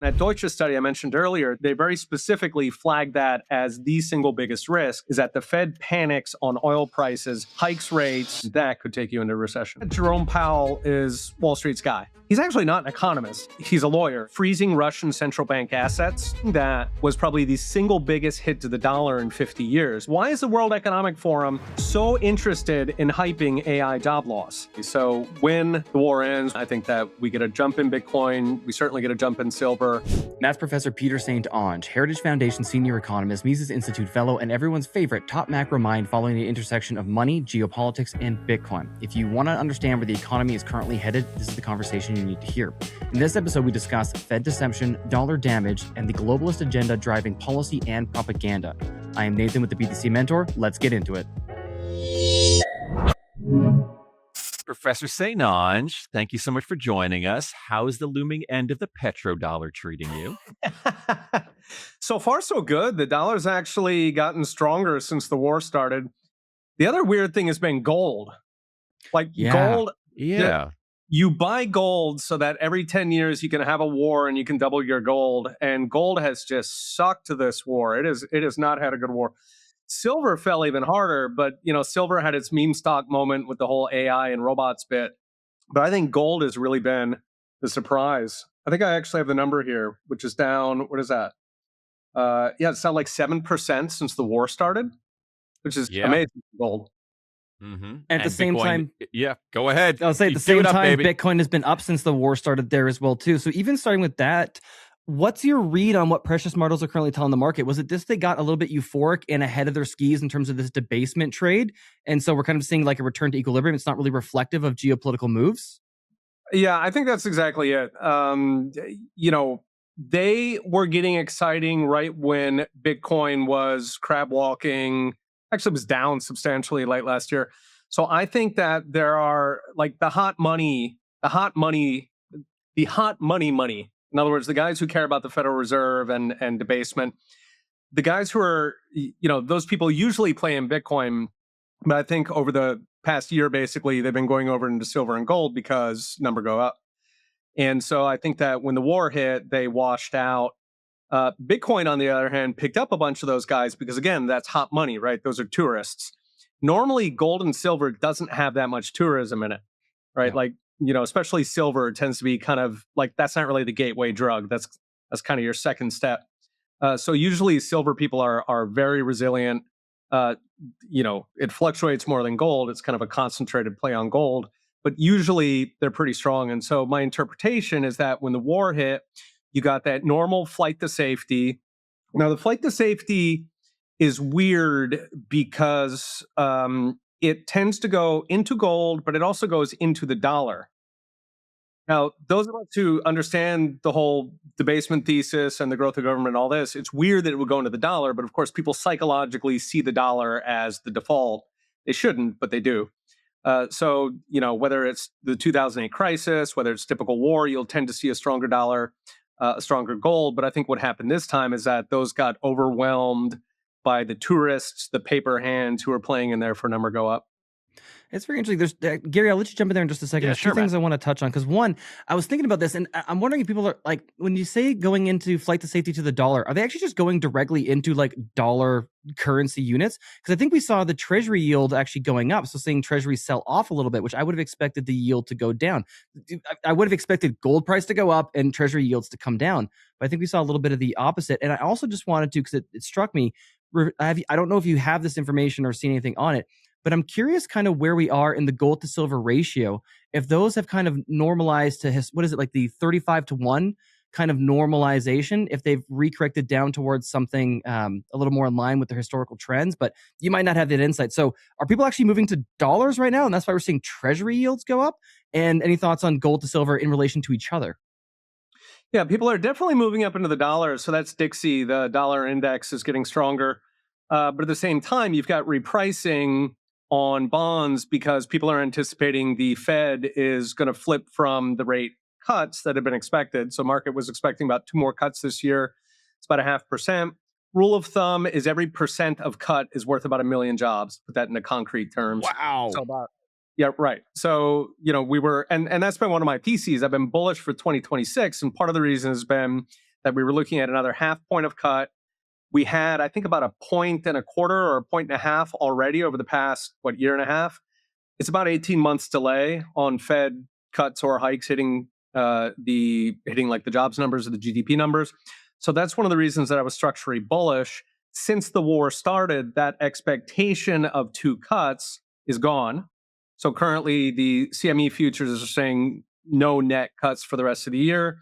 That Deutsche study I mentioned earlier, they very specifically flagged that as the single biggest risk is that the Fed panics on oil prices, hikes rates, that could take you into recession. Jerome Powell is Wall Street's guy. He's actually not an economist. He's a lawyer. Freezing Russian central bank assets, that was probably the single biggest hit to the dollar in 50 years. Why is the World Economic Forum so interested in hyping AI job loss? So when the war ends, I think that we get a jump in Bitcoin. We certainly get a jump in silver. That's Professor Peter St. Onge, Heritage Foundation Senior Economist, Mises Institute Fellow, and everyone's favorite top macro mind following the intersection of money, geopolitics, and Bitcoin. If you want to understand where the economy is currently headed, this is the conversation you need to hear. In this episode, we discuss Fed deception, dollar damage, and the globalist agenda driving policy and propaganda. I am Nathan with the BTC Mentor. Let's get into it. Professor St. Onge, thank you so much for joining us. How is the looming end of the petrodollar treating you? So far, so good. The dollar's actually gotten stronger since the war started. The other weird thing has been gold. Gold. Yeah. You buy gold so that every 10 years you can have a war and you can double your gold. And gold has just sucked to this war. It has not had a good war. Silver fell even harder, but silver had its meme stock moment with the whole AI and robots bit. But I think gold has really been the surprise. I think I actually have the number here, which is down. What is that? It's down like 7% since the war started, which is amazing for gold. Mm-hmm. At the same time, go ahead. I'll say at the same time, Bitcoin has been up since the war started there as well too. So even starting with that, what's your read on what precious metals are currently telling the market? Was it this they got a little bit euphoric and ahead of their skis in terms of this debasement trade, and so we're kind of seeing like a return to equilibrium? It's not really reflective of geopolitical moves. Yeah, I think that's exactly it. They were getting exciting right when Bitcoin was crab walking. Actually, it was down substantially late last year. So I think that there are like the hot money. In other words, the guys who care about the Federal Reserve and debasement, the guys who are, those people usually play in Bitcoin. But I think over the past year, basically, they've been going over into silver and gold because number go up. And so I think that when the war hit, they washed out. Bitcoin, on the other hand, picked up a bunch of those guys because, again, that's hot money, right? Those are tourists. Normally, gold and silver doesn't have that much tourism in it, right? Yeah. Especially silver tends to be kind of like, that's not really the gateway drug. That's kind of your second step. So usually silver people are very resilient. It fluctuates more than gold. It's kind of a concentrated play on gold, but usually they're pretty strong. And so my interpretation is that when the war hit, you got that normal flight to safety. Now, the flight to safety is weird because it tends to go into gold, but it also goes into the dollar. Now, those of us who understand the whole debasement thesis and the growth of government and all this, it's weird that it would go into the dollar, but of course, people psychologically see the dollar as the default. They shouldn't, but they do. So, whether it's the 2008 crisis, whether it's typical war, you'll tend to see a stronger dollar, a stronger gold. But I think what happened this time is that those got overwhelmed by the tourists, the paper hands who are playing in there for number go up. It's very interesting. There's Gary, I'll let you jump in there in just a second. Yeah, There's sure, two things man. I want to touch on. Because one, I was thinking about this, and I'm wondering if people are like, when you say going into flight to safety to the dollar, are they actually just going directly into like dollar currency units? Because I think we saw the treasury yield actually going up. So seeing treasury sell off a little bit, which I would have expected the yield to go down. I would have expected gold price to go up and treasury yields to come down. But I think we saw a little bit of the opposite. And I also just wanted to, because it struck me, I don't know if you have this information or seen anything on it, but I'm curious kind of where we are in the gold to silver ratio. If those have kind of normalized to what is it, like the 35-1 kind of normalization, if they've recorrected down towards something a little more in line with the historical trends, but you might not have that insight. So are people actually moving to dollars right now? And that's why we're seeing treasury yields go up? And any thoughts on gold to silver in relation to each other? Yeah, people are definitely moving up into the dollar. So that's Dixie. The dollar index is getting stronger. But at the same time, you've got repricing on bonds because people are anticipating the Fed is going to flip from the rate cuts that have been expected. So market was expecting about 2 more cuts this year. It's about 0.5%. Rule of thumb is every percent of cut is worth about 1 million jobs. Put that into concrete terms. Wow. So yeah, right. So, we were, and that's been one of my theses. I've been bullish for 2026. And part of the reason has been that we were looking at another half point of cut. We had, I think, about 1.25 points or 1.5 points already over the past, year and a half. It's about 18 months delay on Fed cuts or hikes hitting like the jobs numbers or the GDP numbers. So that's one of the reasons that I was structurally bullish. Since the war started, that expectation of 2 cuts is gone. So currently, the CME futures are saying no net cuts for the rest of the year,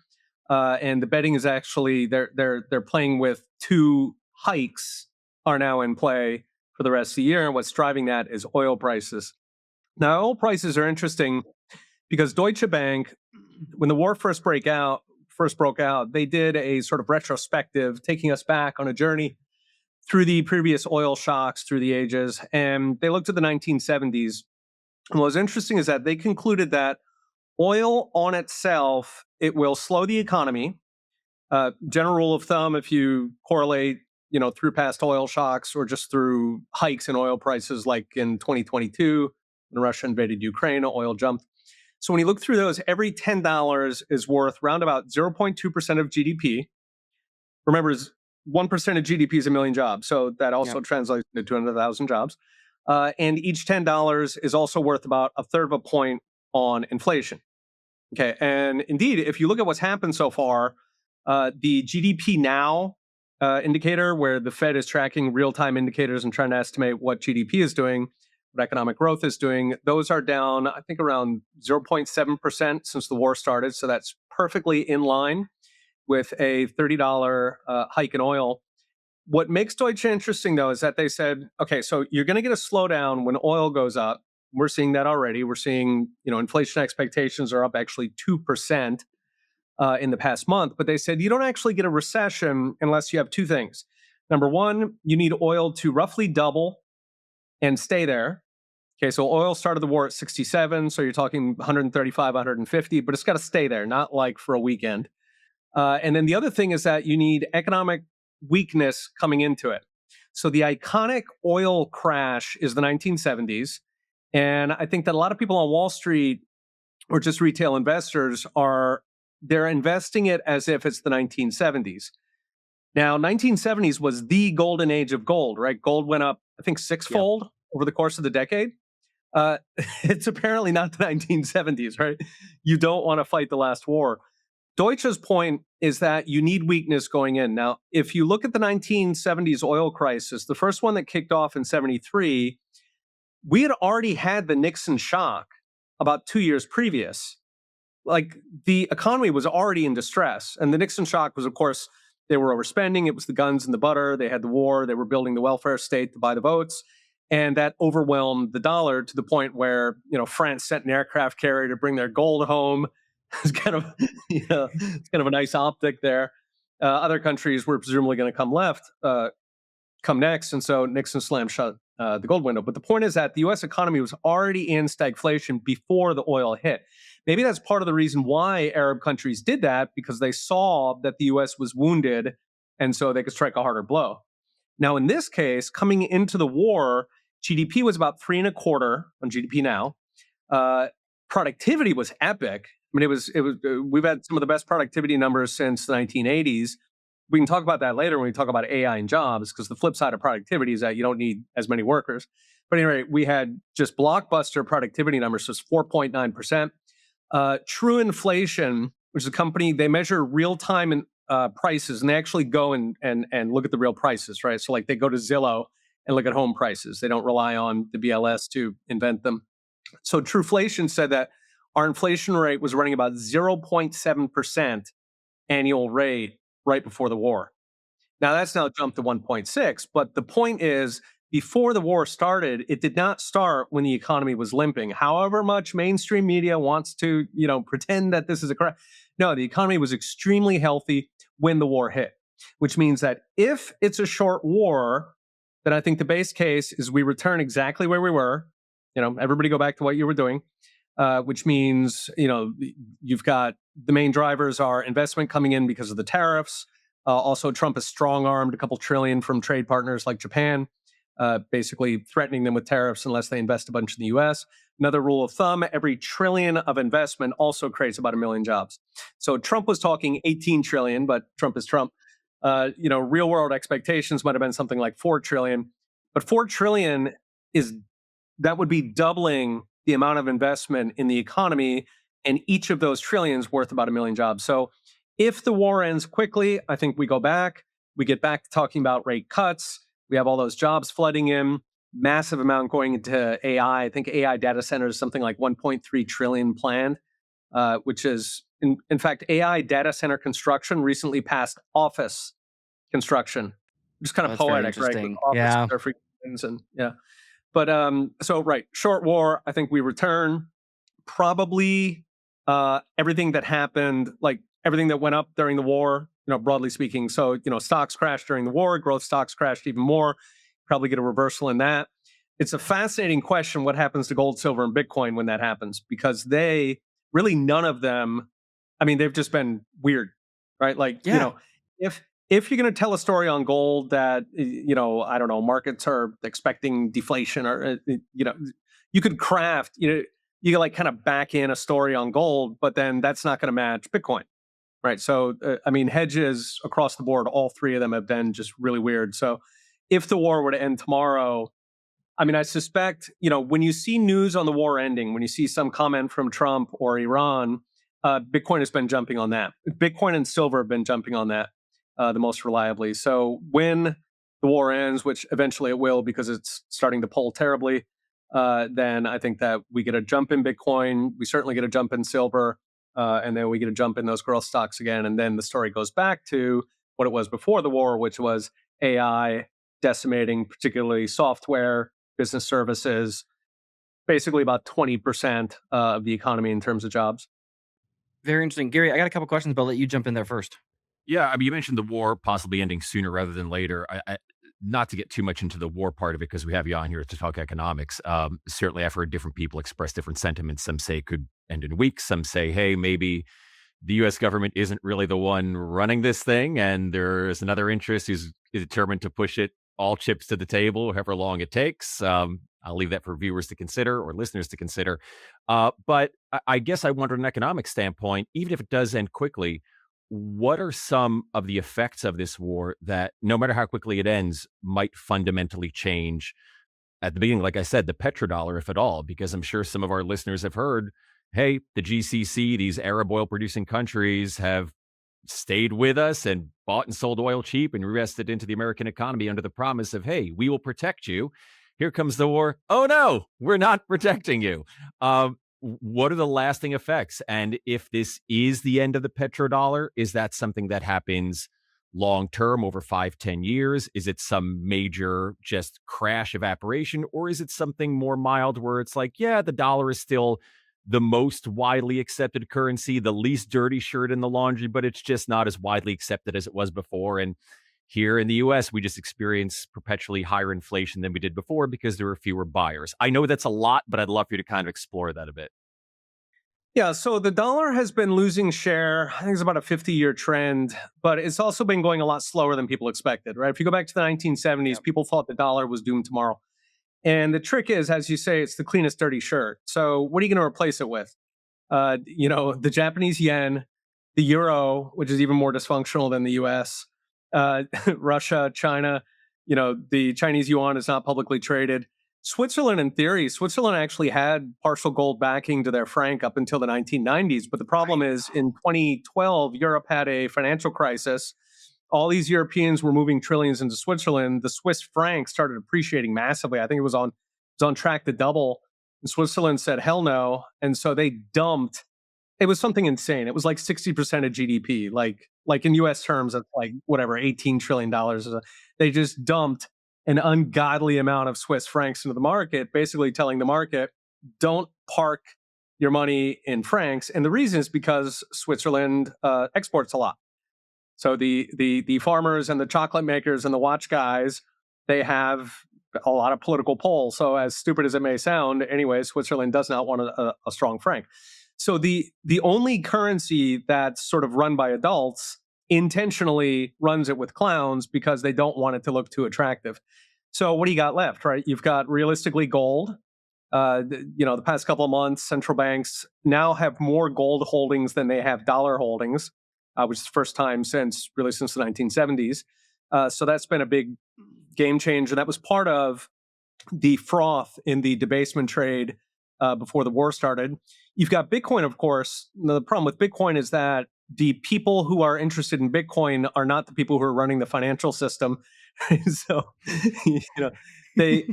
and the betting is actually they're playing with 2 hikes are now in play for the rest of the year. And what's driving that is oil prices. Now, oil prices are interesting because Deutsche Bank, when the war first broke out, they did a sort of retrospective, taking us back on a journey through the previous oil shocks through the ages, and they looked at the 1970s. And what was interesting is that they concluded that oil on itself, it will slow the economy. General rule of thumb, if you correlate, through past oil shocks or just through hikes in oil prices, like in 2022, when Russia invaded Ukraine, oil jumped. So when you look through those, every $10 is worth round about 0.2% of GDP. Remember, 1% of GDP is a million jobs. So that also translates into 200,000 jobs. And each $10 is also worth about a third of a point on inflation. Okay. And indeed, if you look at what's happened so far, the GDP now indicator, where the Fed is tracking real-time indicators and trying to estimate what GDP is doing, what economic growth is doing, those are down, I think, around 0.7% since the war started. So that's perfectly in line with a $30 hike in oil. What makes Deutsche interesting, though, is that they said, okay, so you're going to get a slowdown when oil goes up. We're seeing that already. We're seeing, inflation expectations are up actually 2% in the past month. But they said you don't actually get a recession unless you have 2 things. Number one, you need oil to roughly double and stay there. Okay, so oil started the war at 67, so you're talking 135, 150, but it's got to stay there, not like for a weekend. And then the other thing is that you need economic weakness coming into it. So the iconic oil crash is the 1970s. And I think that a lot of people on Wall Street or just retail investors they're investing it as if it's the 1970s. Now, 1970s was the golden age of gold, right? Gold went up, I think, 6-fold over the course of the decade. It's apparently not the 1970s, right? You don't want to fight the last war. Deutsche's point is that you need weakness going in. Now, if you look at the 1970s oil crisis, the first one that kicked off in 73, we had already had the Nixon shock about 2 years previous. Like, the economy was already in distress. And the Nixon shock was, of course, they were overspending. It was the guns and the butter. They had the war. They were building the welfare state to buy the votes. And that overwhelmed the dollar to the point where, France sent an aircraft carrier to bring their gold home. It's kind of, it's kind of a nice optic there. Other countries were presumably going to come next. And so Nixon slammed shut the gold window. But the point is that the U.S. economy was already in stagflation before the oil hit. Maybe that's part of the reason why Arab countries did that, because they saw that the U.S. was wounded, and so they could strike a harder blow. Now, in this case, coming into the war, GDP was about 3.25 on GDP now. Productivity was epic. I mean, we've had some of the best productivity numbers since the 1980s. We can talk about that later when we talk about AI and jobs, because the flip side of productivity is that you don't need as many workers. But anyway, we had just blockbuster productivity numbers, so it's 4.9%. True Inflation, which is a company, they measure real-time prices, and they actually go and look at the real prices, right? So like they go to Zillow and look at home prices. They don't rely on the BLS to invent them. So Trueflation said that our inflation rate was running about 0.7% annual rate right before the war. Now that's now jumped to 1.6, but the point is, before the war started, it did not start when the economy was limping. However much mainstream media wants to, pretend that this is a crash. No, the economy was extremely healthy when the war hit, which means that if it's a short war, then I think the base case is we return exactly where we were. Everybody go back to what you were doing, which means, you've got the main drivers are investment coming in because of the tariffs. Also, Trump has strong-armed a couple trillion from trade partners like Japan. basically threatening them with tariffs unless they invest a bunch in the US. Another rule of thumb, every trillion of investment also creates about 1 million jobs. So Trump was talking 18 trillion, but Trump is Trump. Real world expectations might have been something like 4 trillion. But 4 trillion that would be doubling the amount of investment in the economy, and each of those trillions worth about 1 million jobs. So if the war ends quickly, I think we get back to talking about rate cuts. We have all those jobs flooding in, massive amount going into AI. I think AI data centers, something like 1.3 trillion planned, which is, in fact, AI data center construction recently passed office construction, which is kind of That's very poetic, right? interesting. Offices Yeah. are for humans and yeah. But right, short war, I think we return. Probably everything that happened, like everything that went up during the war, broadly speaking. So, stocks crashed during the war, growth stocks crashed even more. Probably get a reversal in that. It's a fascinating question what happens to gold, silver, and Bitcoin when that happens, because none of them, they've just been weird, right? Like, Yeah. if you're going to tell a story on gold that, I don't know, markets are expecting deflation or, you could craft, you can like kind of back in a story on gold, but then that's not going to match Bitcoin, right? So, hedges across the board, all three of them have been just really weird. So if the war were to end tomorrow, I suspect, when you see news on the war ending, when you see some comment from Trump or Iran, Bitcoin has been jumping on that. Bitcoin and silver have been jumping on that the most reliably. So when the war ends, which eventually it will because it's starting to pull terribly, then I think that we get a jump in Bitcoin. We certainly get a jump in silver. And then we get a jump in those growth stocks again. And then the story goes back to what it was before the war, which was AI decimating, particularly software, business services, basically about 20% of the economy in terms of jobs. Very interesting. Gary, I got a couple questions, but I'll let you jump in there first. Yeah, you mentioned the war possibly ending sooner rather than later. Not to get too much into the war part of it, because we have you on here to talk economics. Certainly, I've heard different people express different sentiments. Some say it could end in weeks. Some say, hey, maybe the U.S. government isn't really the one running this thing, and there's another interest who's determined to push it all chips to the table, however long it takes. I'll leave that for viewers to consider or listeners to consider. But I guess I wonder, from an economic standpoint, even if it does end quickly, what are some of the effects of this war that, no matter how quickly it ends, might fundamentally change at the beginning? Like I said, the petrodollar, if at all, because I'm sure some of our listeners have heard, hey, the GCC, these Arab oil producing countries, have stayed with us and bought and sold oil cheap and reinvested into the American economy under the promise of, hey, we will protect you. Here comes the war. Oh, no, we're not protecting you. What are the lasting effects? And if this is the end of the petrodollar, is that something that happens long term over 5-10 years? Is it some major just crash evaporation? Or is it something more mild where it's like, yeah, the dollar is still the most widely accepted currency, the least dirty shirt in the laundry, but it's just not as widely accepted as it was before. And here in the US, we just experience perpetually higher inflation than we did before because there were fewer buyers. I know that's a lot, but I'd love for you to kind of explore that a bit. Yeah, so the dollar has been losing share. I think it's about a 50-year trend, but it's also been going a lot slower than people expected, right? If you go back to the 1970s, people thought the dollar was doomed tomorrow. And the trick is, as you say, it's the cleanest dirty shirt. So what are you going to replace it with? The Japanese yen, the euro, which is even more dysfunctional than the US, Russia, China, the Chinese yuan is not publicly traded. Switzerland, in theory, Switzerland actually had partial gold backing to their franc up until the 1990s. But the problem is in 2012, Europe had a financial crisis. All these Europeans were moving trillions into Switzerland. The Swiss franc started appreciating massively. I think it was on track to double. And Switzerland said, hell no. And so they dumped. It was something insane. It was like 60% of GDP. Like in US terms, it's like whatever, $18 trillion. They just dumped an ungodly amount of Swiss francs into the market, basically telling the market, don't park your money in francs. And the reason is because Switzerland exports a lot. So the farmers and the chocolate makers and the watch guys, they have a lot of political pull. So as stupid as it may sound, anyway, Switzerland does not want a strong franc. So the only currency that's sort of run by adults intentionally runs it with clowns because they don't want it to look too attractive. So what do you got left, right? You've got realistically gold. The past couple of months, central banks now have more gold holdings than they have dollar holdings, which is the first time since the 1970s. So that's been a big game changer. That was part of the froth in the debasement trade before the war started. You've got Bitcoin, of course. The problem with Bitcoin is that the people who are interested in Bitcoin are not the people who are running the financial system. So, they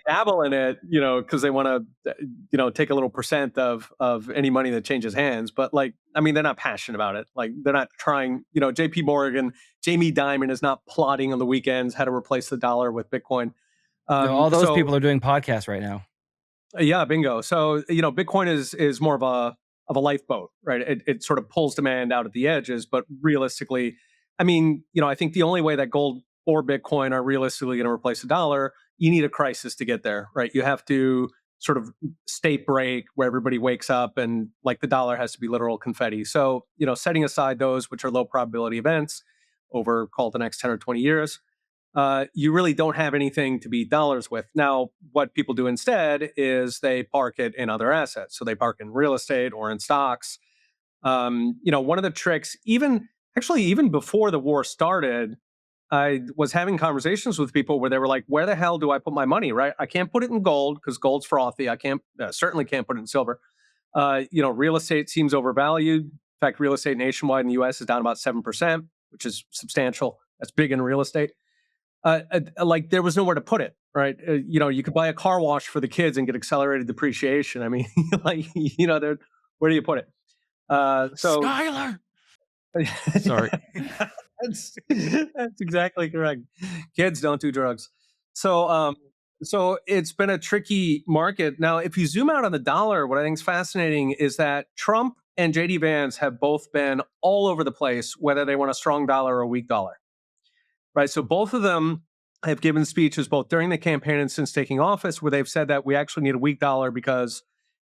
dabble in it, because they want to, take a little percent of any money that changes hands. But they're not passionate about it. Like they're not trying. J.P. Morgan, Jamie Dimon is not plotting on the weekends how to replace the dollar with Bitcoin. No, all those people are doing podcasts right now. Yeah, bingo. So Bitcoin is more of a lifeboat, right? It sort of pulls demand out at the edges, but realistically, I think the only way that gold or Bitcoin are realistically going to replace the dollar, you need a crisis to get there, right? You have to sort of state break where everybody wakes up and the dollar has to be literal confetti. So setting aside those which are low probability events over call it the next 10 or 20 years, you really don't have anything to beat dollars with. Now, what people do instead is they park it in other assets. So they park in real estate or in stocks. One of the tricks, even before the war started, I was having conversations with people where they were like, where the hell do I put my money, right? I can't put it in gold because gold's frothy. I certainly can't put it in silver. Real estate seems overvalued. In fact, real estate nationwide in the US is down about 7%, which is substantial. That's big in real estate. There was nowhere to put it, right? You could buy a car wash for the kids and get accelerated depreciation. Where do you put it? Skylar. Sorry. That's exactly correct. Kids don't do drugs. So it's been a tricky market. Now, if you zoom out on the dollar, what I think is fascinating is that Trump and JD Vance have both been all over the place, whether they want a strong dollar or a weak dollar. Right. So both of them have given speeches both during the campaign and since taking office where they've said that we actually need a weak dollar because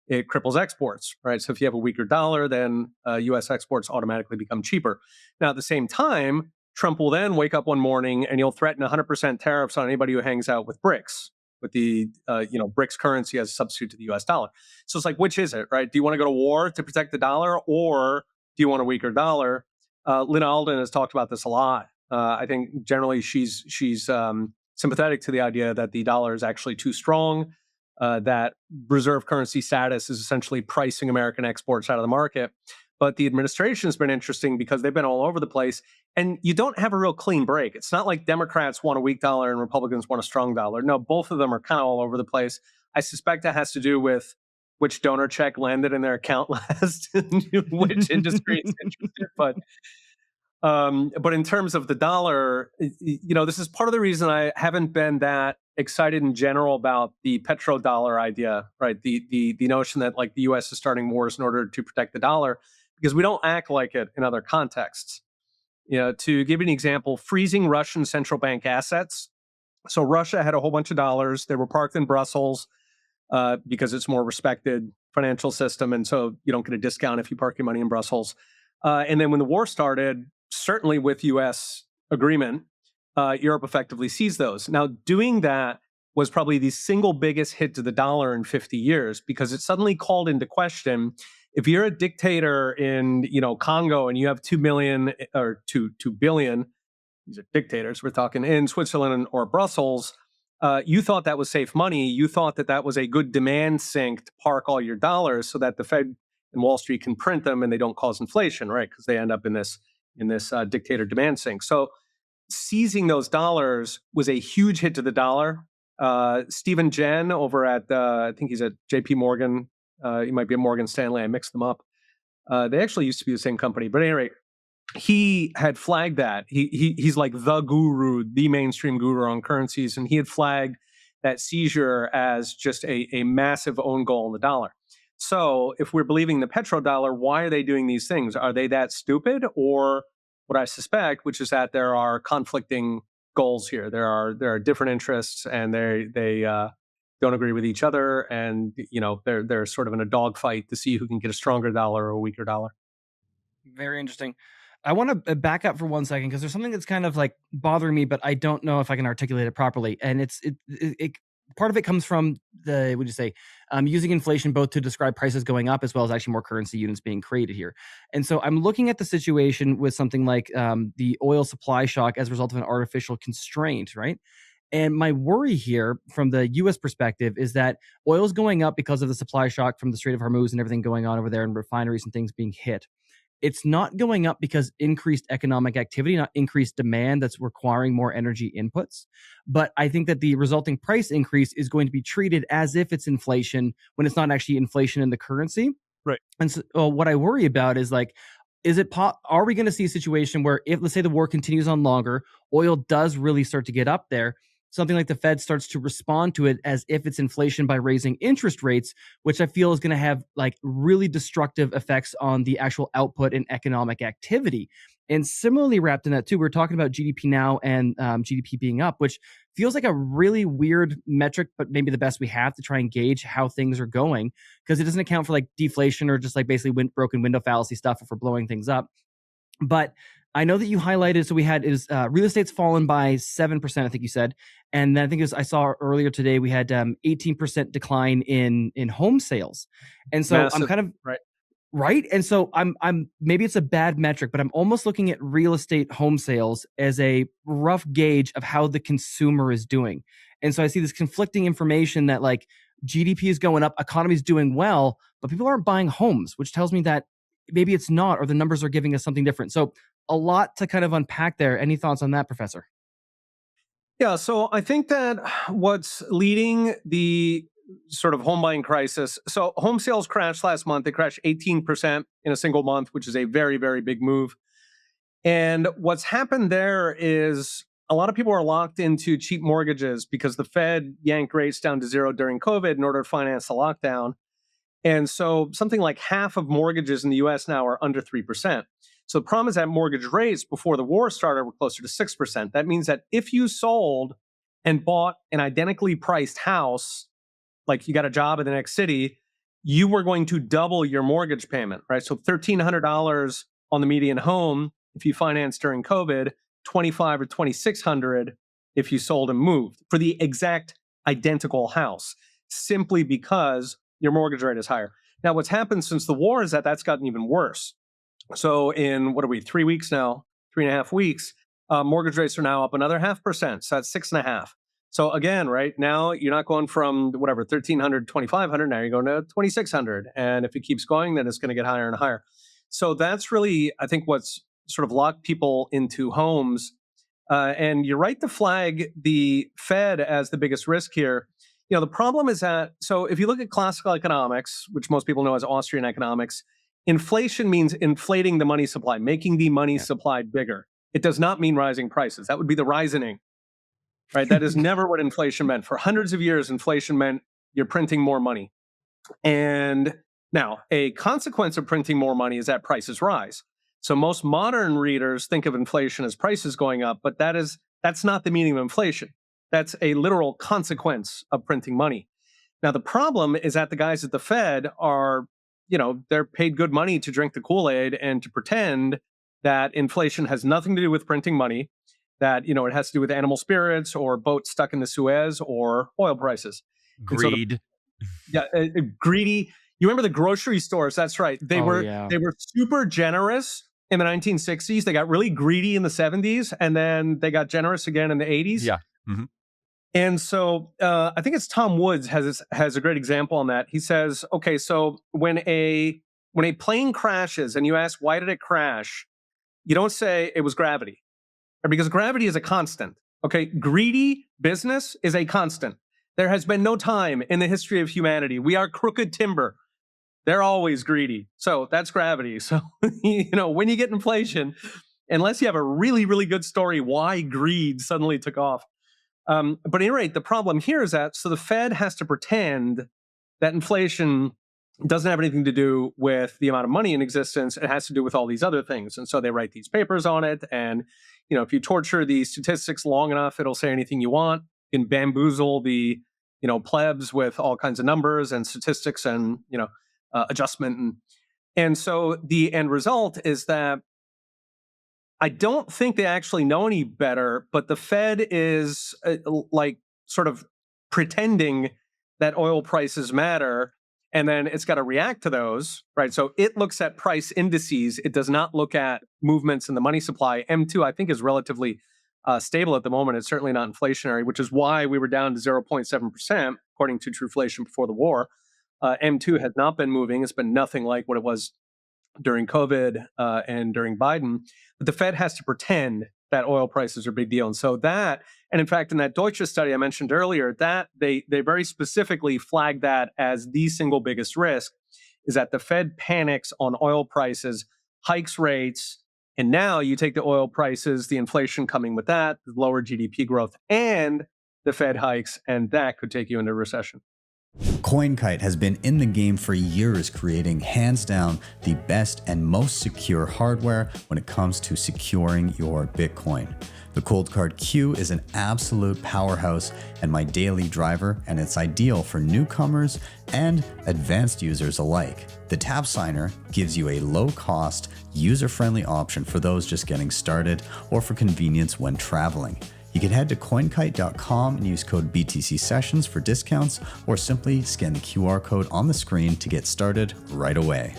it cripples exports. Right. So if you have a weaker dollar, then U.S. exports automatically become cheaper. Now, at the same time, Trump will then wake up one morning and he'll threaten 100% tariffs on anybody who hangs out with BRICS, with the BRICS currency as a substitute to the U.S. dollar. So it's like, which is it? Right. Do you want to go to war to protect the dollar, or do you want a weaker dollar? Lynn Alden has talked about this a lot. I think generally she's sympathetic to the idea that the dollar is actually too strong, that reserve currency status is essentially pricing American exports out of the market. But the administration has been interesting because they've been all over the place, and you don't have a real clean break. It's not like Democrats want a weak dollar and Republicans want a strong dollar. No, both of them are kind of all over the place. I suspect that has to do with which donor check landed in their account last, which industry is interested. But in terms of the dollar, this is part of the reason I haven't been that excited in general about the petrodollar idea, right? The notion that the U.S. is starting wars in order to protect the dollar, because we don't act like it in other contexts. To give you an example, freezing Russian central bank assets. So Russia had a whole bunch of dollars. They were parked in Brussels because it's a more respected financial system, and so you don't get a discount if you park your money in Brussels. And then when the war started, certainly with U.S. agreement, Europe effectively seized those. Now, doing that was probably the single biggest hit to the dollar in 50 years, because it suddenly called into question, if you're a dictator in Congo and you have 2 million or 2 billion, these are dictators, we're talking in Switzerland or Brussels, you thought that was safe money. You thought that was a good demand sink to park all your dollars so that the Fed and Wall Street can print them and they don't cause inflation, right? Because they end up in this dictator demand sink. So seizing those dollars was a huge hit to the dollar. Stephen Jen over at, I think he's at JP Morgan. He might be at Morgan Stanley. I mixed them up. They actually used to be the same company. But at any rate, he had flagged that. He's like the guru, the mainstream guru on currencies. And he had flagged that seizure as just a massive own goal in the dollar. So if we're believing the petrodollar, why are they doing these things? Are they that stupid? Or what I suspect, which is that there are conflicting goals here. There are different interests, and they don't agree with each other. And, they're sort of in a dogfight to see who can get a stronger dollar or a weaker dollar. Very interesting. I want to back up for 1 second because there's something that's kind of like bothering me, but I don't know if I can articulate it properly. And it part of it comes from the, would you say, using inflation both to describe prices going up as well as actually more currency units being created here. And so I'm looking at the situation with something like the oil supply shock as a result of an artificial constraint, right? And my worry here from the US perspective is that oil is going up because of the supply shock from the Strait of Hormuz and everything going on over there and refineries and things being hit. It's not going up because increased economic activity, not increased demand that's requiring more energy inputs. But I think that the resulting price increase is going to be treated as if it's inflation when it's not actually inflation in the currency. Right. And so what I worry about is like, are we going to see a situation where if, let's say, the war continues on longer, oil does really start to get up there, something like the Fed starts to respond to it as if it's inflation by raising interest rates, which I feel is going to have like really destructive effects on the actual output and economic activity. And similarly wrapped in that too, we're talking about GDP now and GDP being up, which feels like a really weird metric, but maybe the best we have to try and gauge how things are going, because it doesn't account for like deflation or just like basically broken window fallacy stuff if we're blowing things up. But I know that you highlighted, so we had is real estate's fallen by 7%, I think you said. And then I think it was, I saw earlier today, we had 18% decline in home sales. And so Massive, I'm kind of, right. right. And so I'm maybe it's a bad metric, but I'm almost looking at real estate home sales as a rough gauge of how the consumer is doing. And so I see this conflicting information that like GDP is going up, economy is doing well, but people aren't buying homes, which tells me that maybe it's not, or the numbers are giving us something different. So a lot to kind of unpack there. Any thoughts on that, Professor? Yeah, so I think that what's leading the sort of home buying crisis. So home sales crashed last month. They crashed 18% in a single month, which is a very, very big move. And what's happened there is a lot of people are locked into cheap mortgages because the Fed yanked rates down to zero during COVID in order to finance the lockdown. And so something like half of mortgages in the US now are under 3%. So the problem is that mortgage rates before the war started were closer to 6%. That means that if you sold and bought an identically priced house, like you got a job in the next city, you were going to double your mortgage payment, right? So $1,300 on the median home if you financed during COVID, $2,500 or $2,600 if you sold and moved for the exact identical house, simply because your mortgage rate is higher. Now, what's happened since the war is that that's gotten even worse. So in, what are we, 3 weeks now, 3.5 weeks, mortgage rates are now up another 0.5%. So that's 6.5. So again, right now you're not going from whatever, 1,300, 2,500. Now you're going to 2,600. And if it keeps going, then it's going to get higher and higher. So that's really, I think, what's sort of locked people into homes. And you're right to flag the Fed as the biggest risk here. You know, the problem is that, so if you look at classical economics, which most people know as Austrian economics, inflation means inflating the money supply, making the money supply bigger. It does not mean rising prices. That would be the rising, right? That is never what inflation meant. For hundreds of years, inflation meant you're printing more money. And now, a consequence of printing more money is that prices rise. So most modern readers think of inflation as prices going up, but that's not the meaning of inflation. That's a literal consequence of printing money. Now, the problem is that the guys at the Fed are, you know, they're paid good money to drink the Kool-Aid and to pretend that inflation has nothing to do with printing money, that, you know, it has to do with animal spirits or boats stuck in the Suez or oil prices. Greed. Greedy. You remember the grocery stores? That's right. They were super generous in the 1960s. They got really greedy in the 70s, and then they got generous again in the 80s. Yeah. Mm-hmm. And so I think it's Tom Woods has a great example on that. He says, okay, so when a plane crashes and you ask, why did it crash? You don't say it was gravity, or because gravity is a constant. Okay, greedy business is a constant. There has been no time in the history of humanity. We are crooked timber. They're always greedy. So that's gravity. So, you know, when you get inflation, unless you have a really, really good story why greed suddenly took off. But at any rate, the problem here is that, so the Fed has to pretend that inflation doesn't have anything to do with the amount of money in existence. It has to do with all these other things. And so they write these papers on it. And, you know, if you torture the statistics long enough, it'll say anything you want. You can bamboozle the, you know, plebs with all kinds of numbers and statistics and, you know, adjustment. And so the end result is that I don't think they actually know any better, but the Fed is like sort of pretending that oil prices matter, and then it's got to react to those, right? So it looks at price indices. It does not look at movements in the money supply. M2, I think, is relatively stable at the moment. It's certainly not inflationary, which is why we were down to 0.7%, according to Trueflation before the war. M2 has not been moving. It's been nothing like what it was during COVID and during Biden. But the Fed has to pretend that oil prices are a big deal. And so that, and in fact, in that Deutsche study I mentioned earlier, that they very specifically flagged that as the single biggest risk, is that the Fed panics on oil prices, hikes rates, and now you take the oil prices, the inflation coming with that, the lower GDP growth, and the Fed hikes, and that could take you into recession. CoinKite has been in the game for years, creating hands down the best and most secure hardware when it comes to securing your Bitcoin. The Cold Card Q is an absolute powerhouse and my daily driver, and it's ideal for newcomers and advanced users alike. The Tap Signer gives you a low-cost, user-friendly option for those just getting started or for convenience when traveling. You can head to coinkite.com and use code BTC Sessions for discounts, or simply scan the QR code on the screen to get started right away.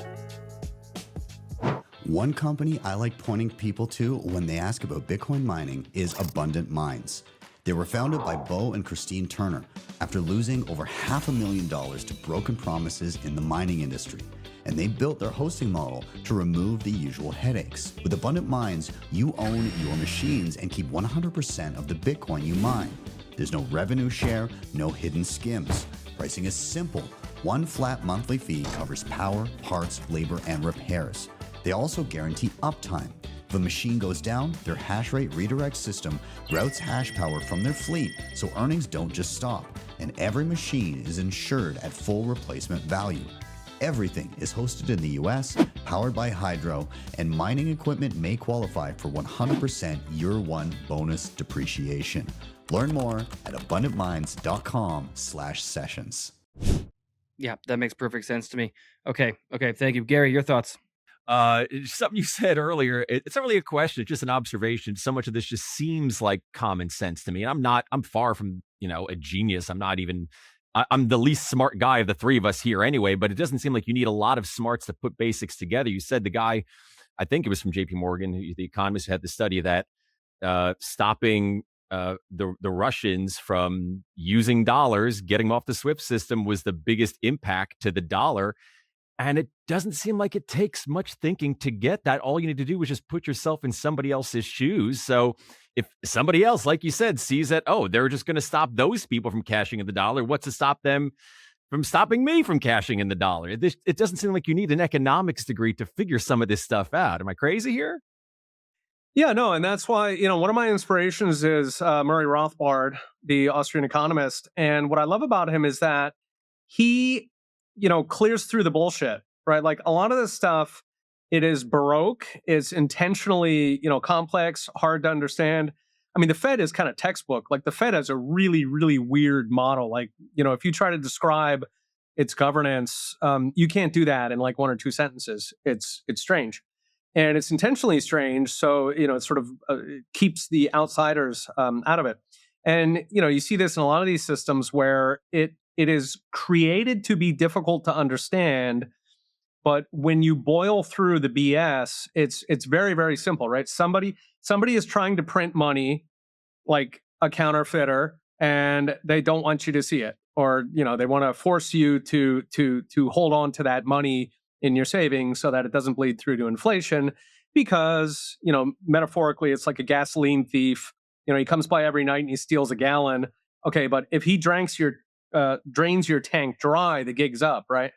One company I like pointing people to when they ask about Bitcoin mining is Abundant Mines. They were founded by Bo and Christine Turner after losing over $500,000 to broken promises in the mining industry. And they built their hosting model to remove the usual headaches. With Abundant Mines, you own your machines and keep 100% of the Bitcoin you mine. There's no revenue share, no hidden skims. Pricing is simple. One flat monthly fee covers power, parts, labor, and repairs. They also guarantee uptime. If a machine goes down, their hash rate redirect system routes hash power from their fleet so earnings don't just stop. And every machine is insured at full replacement value. Everything is hosted in the US, powered by Hydro, and mining equipment may qualify for 100% year one bonus depreciation. Learn more at abundantmines.com/sessions. Yeah, that makes perfect sense to me. Okay, thank you. Gary, your thoughts? Something you said earlier, it's not really a question, it's just an observation. So much of this just seems like common sense to me. And I'm far from, a genius. I'm the least smart guy of the three of us here anyway, but it doesn't seem like you need a lot of smarts to put basics together. You said the guy, I think it was from JP Morgan, the economist who had the study of that, stopping the Russians from using dollars, getting them off the SWIFT system was the biggest impact to the dollar. And it doesn't seem like it takes much thinking to get that. All you need to do is just put yourself in somebody else's shoes. So if somebody else, like you said, sees that, oh, they're just going to stop those people from cashing in the dollar, what's to stop them from stopping me from cashing in the dollar? It doesn't seem like you need an economics degree to figure some of this stuff out. Am I crazy here? Yeah, no, and that's why, one of my inspirations is Murray Rothbard, the Austrian economist. And what I love about him is that he, clears through the bullshit, right? Like a lot of this stuff, it is Baroque, it's intentionally, complex, hard to understand. I mean, the Fed is kind of textbook. Like the Fed has a really, really weird model. Like, if you try to describe its governance, you can't do that in like one or two sentences. It's strange. And it's intentionally strange. So, it sort of keeps the outsiders out of it. And, you see this in a lot of these systems where it is created to be difficult to understand. But when you boil through the BS, it's very, very simple, right? Somebody is trying to print money like a counterfeiter, and they don't want you to see it. Or, they want to force you to hold on to that money in your savings so that it doesn't bleed through to inflation, because, metaphorically, it's like a gasoline thief. He comes by every night and he steals a gallon. Okay, but if he drains your tank dry, the gig's up, right?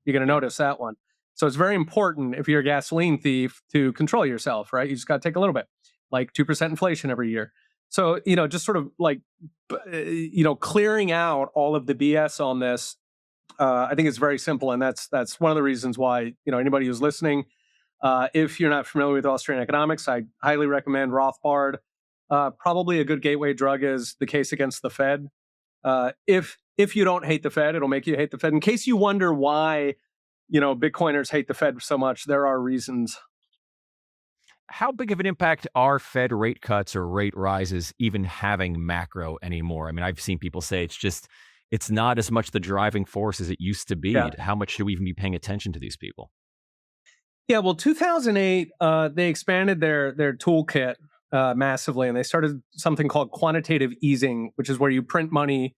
You're going to notice that one. So it's very important if you're a gasoline thief to control yourself, right? You just got to take a little bit, like 2% inflation every year. So, just sort of like, clearing out all of the BS on this, I think it's very simple. And that's one of the reasons why, anybody who's listening, if you're not familiar with Austrian economics, I highly recommend Rothbard. Probably a good gateway drug is The Case Against the Fed. If you don't hate the Fed, it'll make you hate the Fed. In case you wonder why, Bitcoiners hate the Fed so much, there are reasons. How big of an impact are Fed rate cuts or rate rises even having macro anymore? I mean, I've seen people say it's not as much the driving force as it used to be. Yeah. How much should we even be paying attention to these people? Yeah, well, 2008, they expanded their toolkit massively, and they started something called quantitative easing, which is where you print money.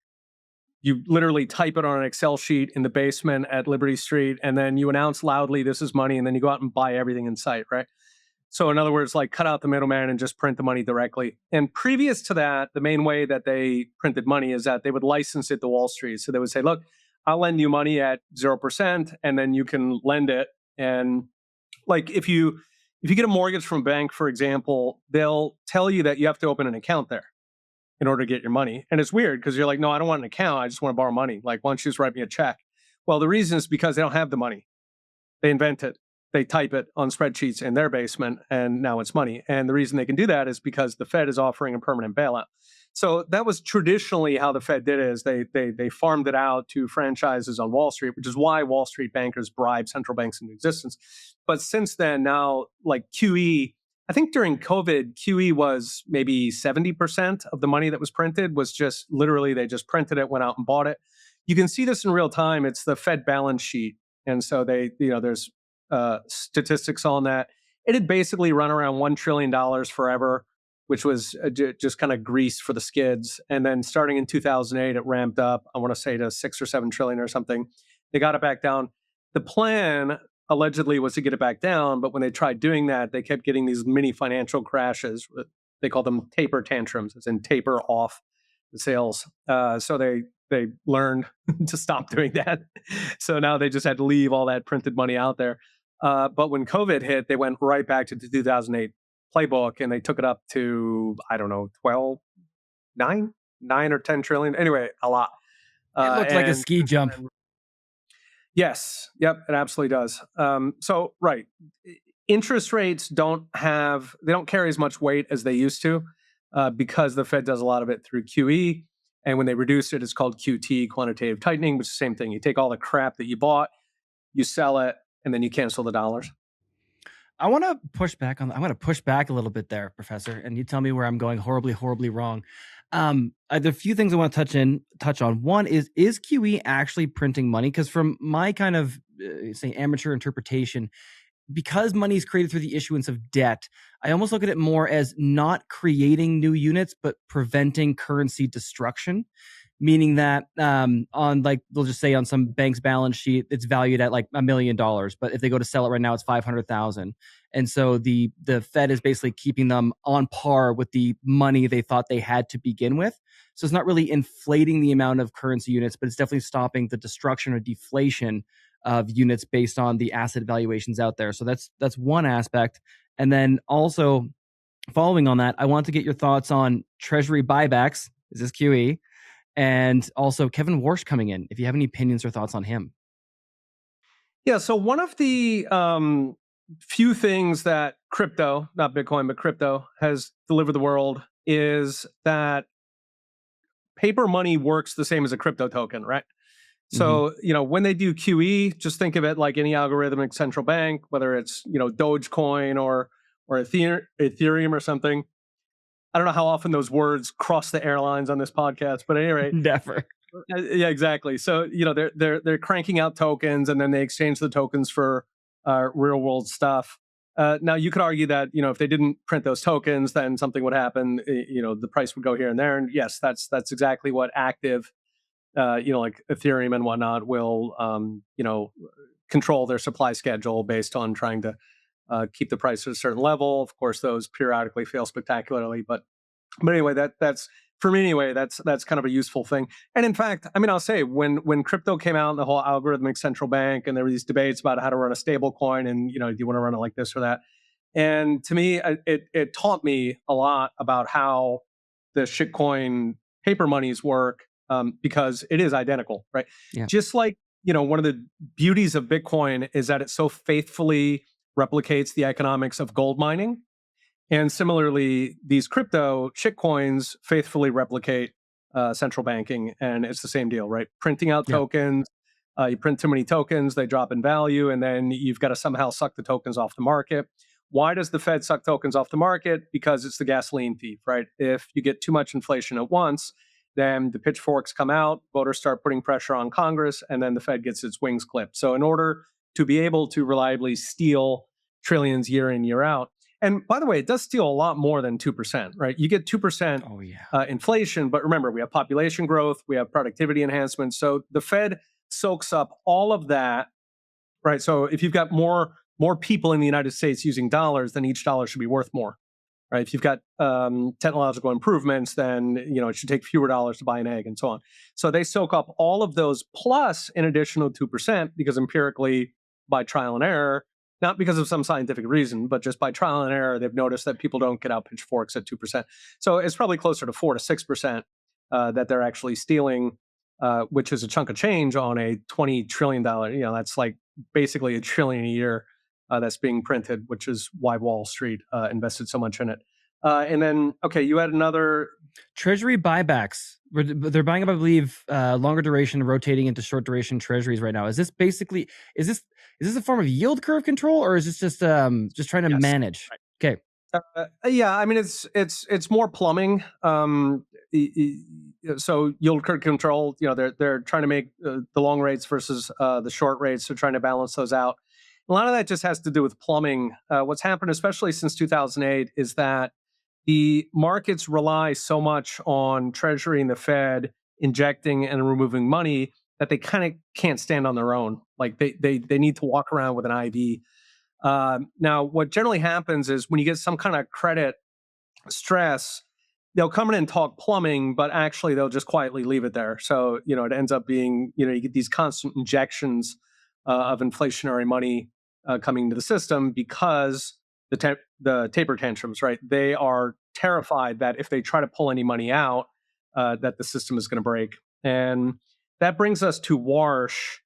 You literally type it on an Excel sheet in the basement at Liberty Street, and then you announce loudly, "This is money," and then you go out and buy everything in sight, right? So, in other words, like cut out the middleman and just print the money directly. And previous to that, the main way that they printed money is that they would license it to Wall Street. So they would say, "Look, I'll lend you money at 0%, and then you can lend it." And like if you get a mortgage from a bank, for example, they'll tell you that you have to open an account there in order to get your money. And it's weird because you're like, no, I don't want an account. I just want to borrow money. Like, why don't you just write me a check? Well, the reason is because they don't have the money. They invent it. They type it on spreadsheets in their basement, and now it's money. And the reason they can do that is because the Fed is offering a permanent bailout. So that was traditionally how the Fed did it, is they farmed it out to franchises on Wall Street, which is why Wall Street bankers bribe central banks into existence. But since then, now like QE, I think during COVID, QE was maybe 70% of the money that was printed was just literally they just printed it, went out and bought it. You can see this in real time. It's the Fed balance sheet. And so there's statistics on that. It had basically run around $1 trillion forever, which was just kind of grease for the skids. And then starting in 2008, it ramped up, I want to say to 6 or 7 trillion or something. They got it back down. The plan allegedly was to get it back down, but when they tried doing that, they kept getting these mini financial crashes. They call them taper tantrums, as in taper off the sales. So they learned to stop doing that. So now they just had to leave all that printed money out there. But when COVID hit, they went right back to the 2008 playbook, and they took it up to, I don't know, 9 or 10 trillion. Anyway, a lot. It looked like a ski jump. Yes. Yep. It absolutely does. So, right. Interest rates don't carry as much weight as they used to because the Fed does a lot of it through QE. And when they reduce it, it's called QT, quantitative tightening, which is the same thing. You take all the crap that you bought, you sell it, and then you cancel the dollars. I want to push back on. I want to push back a little bit there, Professor, and you tell me where I'm going horribly, horribly wrong. There are a few things I want to touch on. One is QE actually printing money? Because from my kind of say amateur interpretation, because money is created through the issuance of debt, I almost look at it more as not creating new units, but preventing currency destruction. Meaning that on, like, they'll just say on some bank's balance sheet, it's valued at like $1 million, but if they go to sell it right now, it's 500,000. And so the Fed is basically keeping them on par with the money they thought they had to begin with. So it's not really inflating the amount of currency units, but it's definitely stopping the destruction or deflation of units based on the asset valuations out there. So that's one aspect. And then also following on that, I want to get your thoughts on treasury buybacks. Is this QE? And also Kevin Warsh coming in, if you have any opinions or thoughts on him. Yeah, so one of the few things that crypto, not Bitcoin, but crypto has delivered the world is that paper money works the same as a crypto token, right? So, when they do QE, just think of it like any algorithmic central bank, whether it's, Dogecoin or Ethereum or something. I don't know how often those words cross the airlines on this podcast, but at any rate, Never. Yeah, exactly. So they're cranking out tokens, and then they exchange the tokens for real world stuff. Now you could argue that if they didn't print those tokens, then something would happen. The price would go here and there, and yes, that's exactly what active, like Ethereum and whatnot will control their supply schedule based on trying to keep the price at a certain level. Of course, those periodically fail spectacularly, but anyway, that's for me anyway. That's kind of a useful thing. And in fact, I mean, I'll say when crypto came out and the whole algorithmic central bank, and there were these debates about how to run a stable coin, and do you want to run it like this or that? And to me, it taught me a lot about how the shitcoin paper monies work, because it is identical, right? Yeah. Just like one of the beauties of Bitcoin is that it so faithfully replicates the economics of gold mining. And similarly, these crypto shitcoins faithfully replicate central banking. And it's the same deal, right? Printing out tokens. You print too many tokens, they drop in value, and then you've got to somehow suck the tokens off the market. Why does the Fed suck tokens off the market? Because it's the gasoline thief, right? If you get too much inflation at once, then the pitchforks come out, voters start putting pressure on Congress, and then the Fed gets its wings clipped. So in order to be able to reliably steal trillions year in, year out, and by the way, it does steal a lot more than 2%, right? You get 2% inflation, but remember, we have population growth, we have productivity enhancements. So the Fed soaks up all of that, right? So if you've got more people in the United States using dollars, then each dollar should be worth more, right? If you've got technological improvements, then it should take fewer dollars to buy an egg and so on. So they soak up all of those plus an additional 2% because empirically, by trial and error, not because of some scientific reason, but just by trial and error, they've noticed that people don't get out pitchforks at 2%. So it's probably closer to 4 to 6% that they're actually stealing, which is a chunk of change on a $20 trillion. That's like basically $1 trillion a year that's being printed, which is why Wall Street invested so much in it. And then, you had another Treasury buybacks. They're buying up, I believe, longer duration, rotating into short duration treasuries right now. Is this basically is this a form of yield curve control, or is this just trying to manage? Right. Okay. Yeah, I mean it's more plumbing. So yield curve control. They're trying to make the long rates versus the short rates. They're trying to balance those out. A lot of that just has to do with plumbing. What's happened, especially since 2008, is that the markets rely so much on Treasury and the Fed injecting and removing money that they kind of can't stand on their own. Like they need to walk around with an IV. Now, what generally happens is when you get some kind of credit stress, they'll come in and talk plumbing, but actually they'll just quietly leave it there. So, it ends up being, you get these constant injections of inflationary money coming into the system because the taper tantrums, right? They are terrified that if they try to pull any money out, that the system is going to break. And that brings us to Warsh.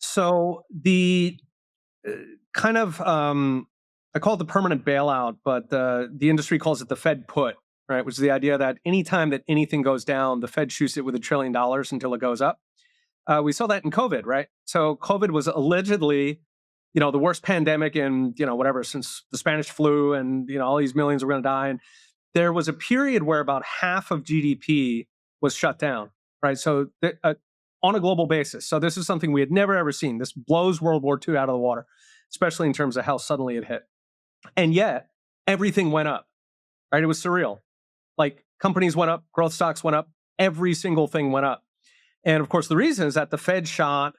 So the kind of, I call it the permanent bailout, but the industry calls it the Fed put, right? Which is the idea that anytime that anything goes down, the Fed shoots it with $1 trillion until it goes up. We saw that in COVID, right? So COVID was allegedly, the worst pandemic in, since the Spanish flu, and, all these millions were going to die. And there was a period where about half of GDP was shut down, right? So on a global basis. So this is something we had never, ever seen. This blows World War II out of the water, especially in terms of how suddenly it hit. And yet everything went up, right? It was surreal. Like companies went up, growth stocks went up, every single thing went up. And of course, the reason is that the Fed shot,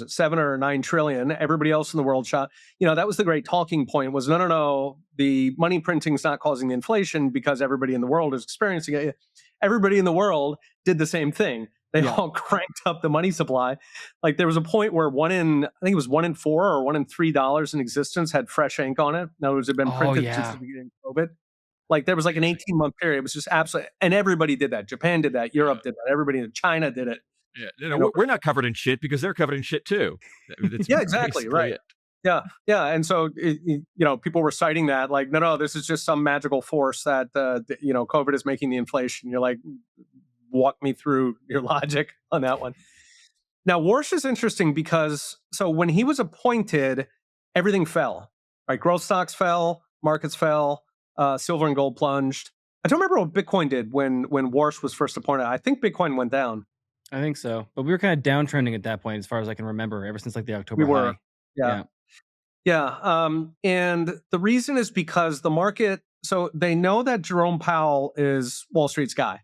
7 or 9 trillion. Everybody else in the world shot. That was the great talking point was, no, the money printing is not causing the inflation because everybody in the world is experiencing it. Everybody in the world did the same thing. They all cranked up the money supply. Like there was a point where 1 in 4 or 1 in $3 in existence had fresh ink on it. In other words, it had been printed since the beginning of COVID. Like there was like an 18-month period. It was just absolutely, and everybody did that. Japan did that. Europe did that. Everybody in China did it. Yeah, we're not covered in shit because they're covered in shit too. Yeah, exactly, right. Yeah, and so people were citing that like, no, this is just some magical force that COVID is making the inflation. You're like, walk me through your logic on that one. Now, Warsh is interesting because so when he was appointed, everything fell. Right, growth stocks fell, markets fell, silver and gold plunged. I don't remember what Bitcoin did when Warsh was first appointed. I think Bitcoin went down. I think so, but we were kind of downtrending at that point, as far as I can remember, ever since like the October we were. high. Yeah. And the reason is because the market. So they know that Jerome Powell is Wall Street's guy,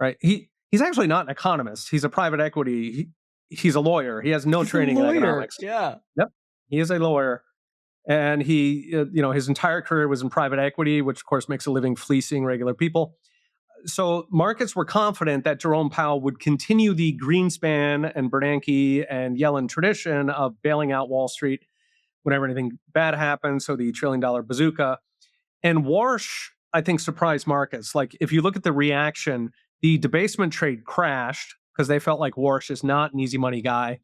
right? He's actually not an economist. He's a private equity. He's a lawyer. He has no training in economics. Yeah. Yep. He is a lawyer, and he, his entire career was in private equity, which of course makes a living fleecing regular people. So markets were confident that Jerome Powell would continue the Greenspan and Bernanke and Yellen tradition of bailing out Wall Street whenever anything bad happens. So the $1 trillion bazooka. And Warsh, I think, surprised markets. Like if you look at the reaction, the debasement trade crashed because they felt like Warsh is not an easy money guy.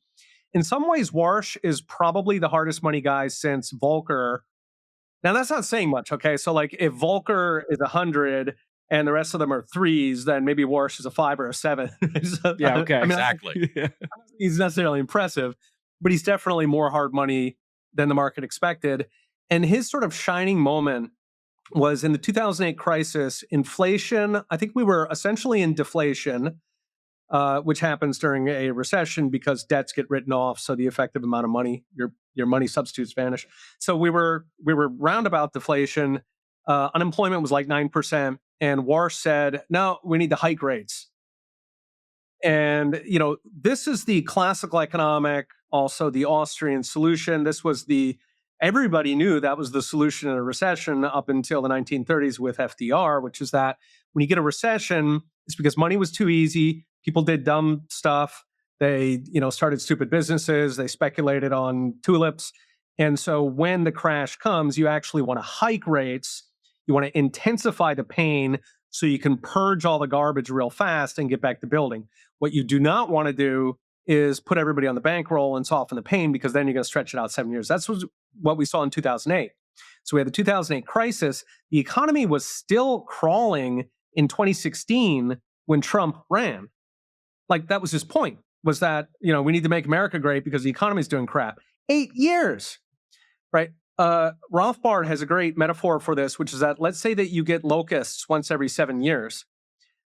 In some ways, Warsh is probably the hardest money guy since Volcker. Now, that's not saying much, okay? So like if Volcker is 100 and the rest of them are 3s, then maybe Warsh is a 5 or a 7. So, yeah, okay. Exactly. He's necessarily impressive, but he's definitely more hard money than the market expected. And his sort of shining moment was in the 2008 crisis. Inflation, I think we were essentially in deflation, which happens during a recession because debts get written off, so the effective amount of money, your money substitutes vanish. So we were roundabout deflation. Unemployment was like 9%, and Warsh said, "No, we need to hike rates." And this is the classical economic, also the Austrian solution. Everybody knew that was the solution in a recession up until the 1930s with FDR, which is that when you get a recession, it's because money was too easy. People did dumb stuff. They, started stupid businesses. They speculated on tulips. And so when the crash comes, you actually want to hike rates. You want to intensify the pain so you can purge all the garbage real fast and get back to building. What you do not want to do is put everybody on the bankroll and soften the pain, because then you're going to stretch it out 7 years. That's what we saw in 2008. So we had the 2008 crisis. The economy was still crawling in 2016 when Trump ran. Like, that was his point, was that, we need to make America great because the economy is doing crap. 8 years, right? Rothbard has a great metaphor for this, which is that let's say that you get locusts once every 7 years.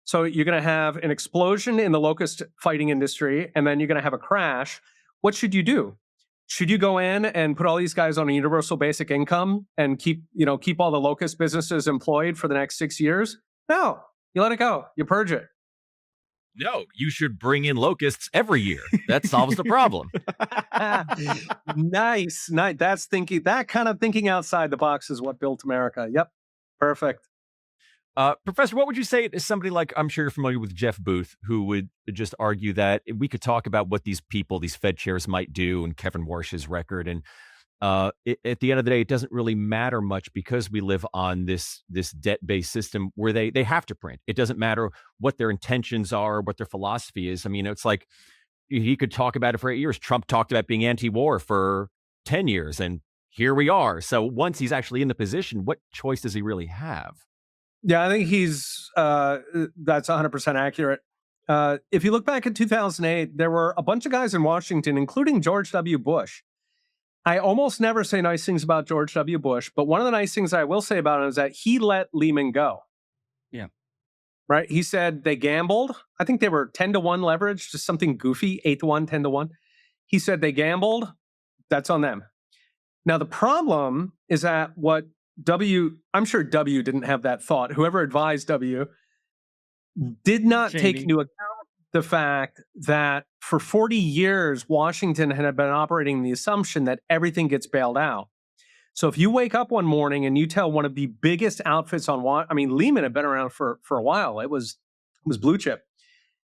So you're going to have an explosion in the locust fighting industry, and then you're going to have a crash. What should you do? Should you go in and put all these guys on a universal basic income and keep all the locust businesses employed for the next 6 years? No, you let it go. You purge it. No, you should bring in locusts every year. That solves the problem. Nice. That kind of thinking outside the box is what built America. Yep. Perfect. Professor, what would you say to somebody like, I'm sure you're familiar with Jeff Booth, who would just argue that we could talk about what these Fed chairs might do, and Kevin Warsh's record. And at the end of the day, it doesn't really matter much because we live on this debt-based system where they have to print. It doesn't matter what their intentions are, what their philosophy is. I mean, it's like he could talk about it for 8 years. Trump talked about being anti-war for 10 years, and here we are. So once he's actually in the position, what choice does he really have? Yeah, I think that's 100% accurate. If you look back at 2008, there were a bunch of guys in Washington, including George W. Bush. I almost never say nice things about George W. Bush, but one of the nice things I will say about him is that he let Lehman go. Yeah. Right? He said they gambled. I think they were 10-1 leverage, just something goofy, 8-1, 10-1. He said they gambled. That's on them. Now, the problem is that I'm sure W didn't have that thought. Whoever advised W did not take into account the fact that for 40 years, Washington had been operating the assumption that everything gets bailed out. So if you wake up one morning and you tell one of the biggest outfits Lehman had been around for a while. It was blue chip.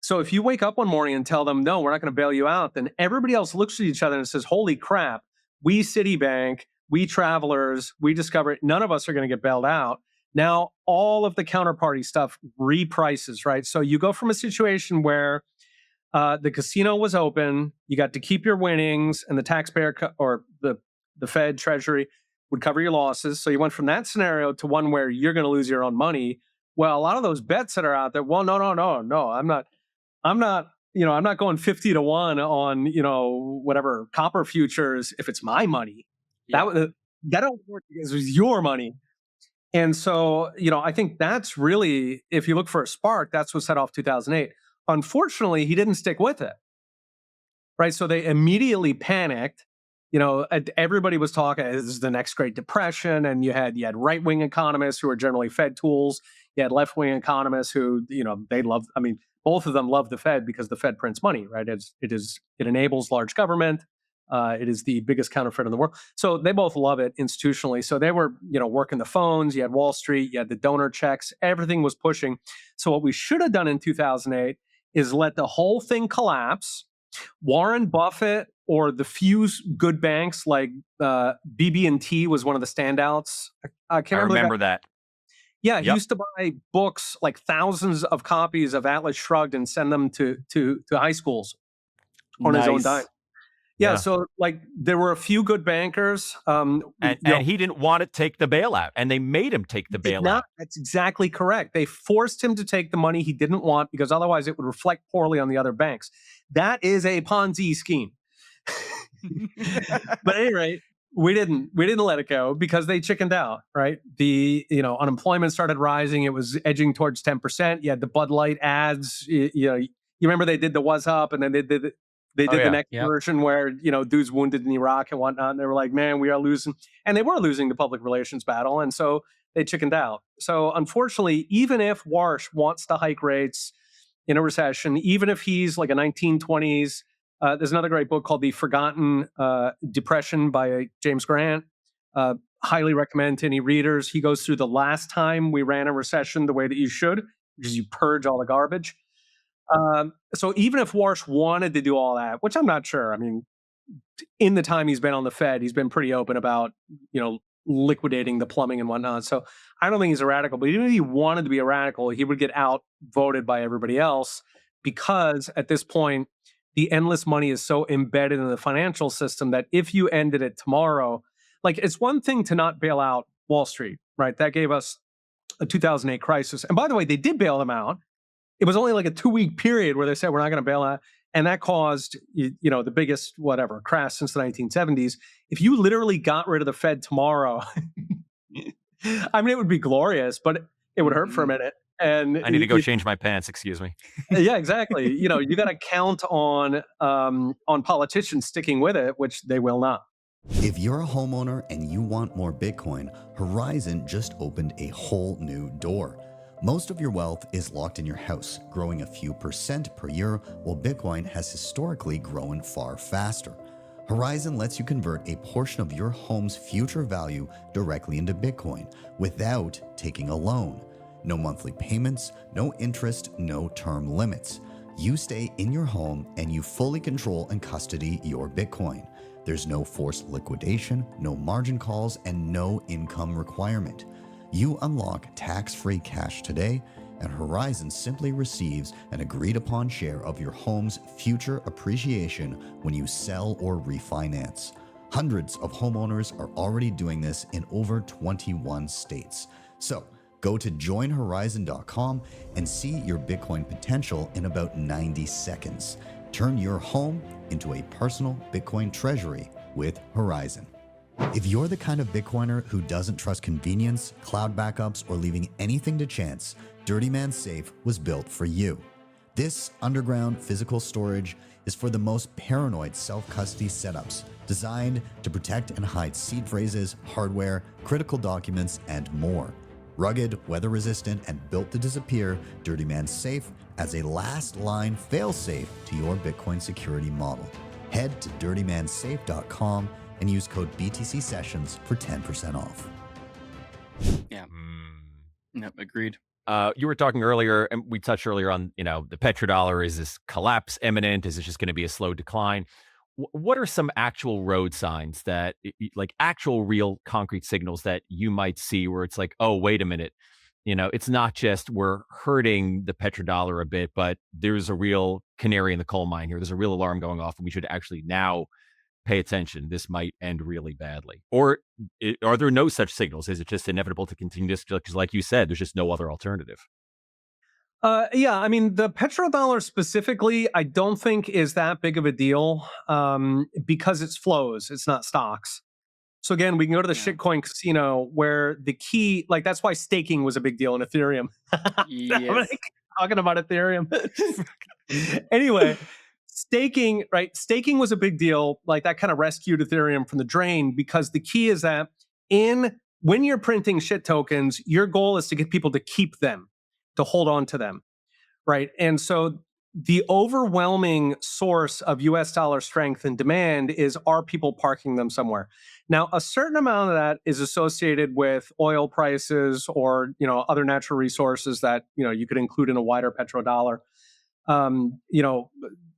So if you wake up one morning and tell them, no, we're not going to bail you out, then everybody else looks at each other and says, holy crap, we Citibank, we Travelers, we Discover, none of us are going to get bailed out. Now, all of the counterparty stuff reprices, right? So you go from a situation where the casino was open, you got to keep your winnings, and the taxpayer or the Fed Treasury would cover your losses. So you went from that scenario to one where you're going to lose your own money. Well, a lot of those bets that are out there, well, no, I'm not going 50-1 on, whatever copper futures if it's my money. Yeah. That don't work because it was your money. And so, I think that's really, if you look for a spark, that's what set off 2008. Unfortunately, he didn't stick with it, right? So they immediately panicked. Everybody was talking, this is the next Great Depression, and you had right-wing economists who are generally Fed tools. You had left-wing economists who, they love. Both of them love the Fed because the Fed prints money, right? It enables large government. It is the biggest counterfeit in the world. So they both love it institutionally. So they were, working the phones. You had Wall Street, you had the donor checks, everything was pushing. So what we should have done in 2008 is let the whole thing collapse. Warren Buffett or the few good banks like BB&T was one of the standouts. I remember that. Yeah, he used to buy books, like thousands of copies of Atlas Shrugged, and send them to high schools on his own dime. Yeah, so there were a few good bankers. And he didn't want to take the bailout, and they made him take the bailout. That's exactly correct. They forced him to take the money he didn't want because otherwise it would reflect poorly on the other banks. That is a Ponzi scheme. But at any rate, We didn't let it go because they chickened out, right? The unemployment started rising. It was edging towards 10%. You had the Bud Light ads. You remember they did the "Was Up," and then they did Oh, the yeah. next version where dudes wounded in Iraq and whatnot, and they were like, "Man, we are losing," and they were losing the public relations battle, and so they chickened out. So unfortunately, even if Warsh wants to hike rates in a recession, even if he's like a 1920s. There's another great book called The Forgotten Depression by James Grant. Highly recommend to any readers. He goes through the last time we ran a recession the way that you should, which is you purge all the garbage. So even if Warsh wanted to do all that, which I'm not sure, I mean, in the time he's been on the Fed, he's been pretty open about, liquidating the plumbing and whatnot. So I don't think he's a radical, but even if he wanted to be a radical, he would get outvoted by everybody else because at this point, the endless money is so embedded in the financial system that if you ended it tomorrow, like it's one thing to not bail out Wall Street, right? That gave us a 2008 crisis. And by the way, they did bail them out. It was only like a 2-week period where they said, we're not going to bail out. And that caused, the biggest, crash since the 1970s. If you literally got rid of the Fed tomorrow, I mean, it would be glorious, but it would hurt for a minute. And I need to go change my pants. Excuse me. Yeah, exactly. You got to count on politicians sticking with it, which they will not. If you're a homeowner and you want more Bitcoin, Horizon just opened a whole new door. Most of your wealth is locked in your house, growing a few % per year, while Bitcoin has historically grown far faster. Horizon lets you convert a portion of your home's future value directly into Bitcoin without taking a loan. No monthly payments, no interest, no term limits. You stay in your home and you fully control and custody your Bitcoin. There's no forced liquidation, no margin calls, and no income requirement. You unlock tax-free cash today, and Horizon simply receives an agreed-upon share of your home's future appreciation when you sell or refinance. Hundreds of homeowners are already doing this in over 21 states. So, go to joinhorizon.com and see your Bitcoin potential in about 90 seconds. Turn your home into a personal Bitcoin treasury with Horizon. If you're the kind of Bitcoiner who doesn't trust convenience, cloud backups, or leaving anything to chance, Dirty Man Safe was built for you. This underground physical storage is for the most paranoid self-custody setups, designed to protect and hide seed phrases, hardware, critical documents, and more. Rugged, weather-resistant, and built to disappear, Dirty Man Safe as a last-line fail-safe to your Bitcoin security model. Head to dirtymansafe.com and use code BTC Sessions for 10% off. Yeah. Yep, agreed. You were talking earlier, and we touched earlier on, the petrodollar. Is this collapse imminent? Is it just going to be a slow decline? What are some actual road signs that, like actual real concrete signals that you might see where it's like, oh, wait a minute, it's not just we're hurting the petrodollar a bit, but there's a real canary in the coal mine here. There's a real alarm going off, and we should actually now pay attention. This might end really badly. Or are there no such signals? Is it just inevitable to continue this? Because like you said, there's just no other alternative. Yeah, I mean, the petrodollar specifically, I don't think is that big of a deal because it's flows, it's not stocks. So again, we can go to the shitcoin casino where the key, like that's why staking was a big deal in Ethereum. Yes. Talking about Ethereum. Anyway, staking, right? Staking was a big deal. Like that kind of rescued Ethereum from the drain because the key is that when you're printing shit tokens, your goal is to get people to keep them, to hold on to them, right? And so the overwhelming source of US dollar strength and demand is, are people parking them somewhere? Now, a certain amount of that is associated with oil prices or, other natural resources that, you could include in a wider petrodollar.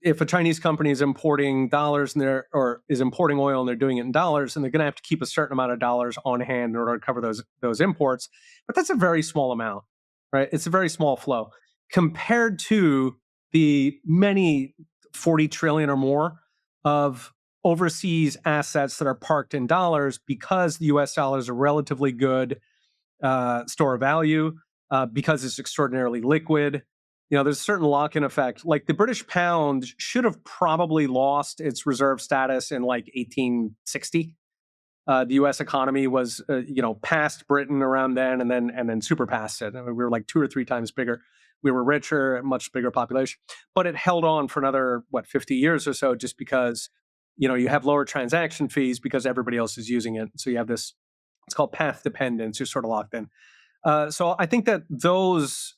If a Chinese company is importing dollars or is importing oil and they're doing it in dollars, and they're going to have to keep a certain amount of dollars on hand in order to cover those imports. But that's a very small amount, right? It's a very small flow compared to the many 40 trillion or more of overseas assets that are parked in dollars because the US dollar is a relatively good store of value, because it's extraordinarily liquid. There's a certain lock-in effect. Like the British pound should have probably lost its reserve status in like 1860. The U.S. economy was, past Britain around then, and then surpassed it. I mean, we were like 2 or 3 times bigger. We were richer, much bigger population, but it held on for another 50 years or so, just because you have lower transaction fees because everybody else is using it. So you have this, it's called path dependence. You're sort of locked in. So I think that those,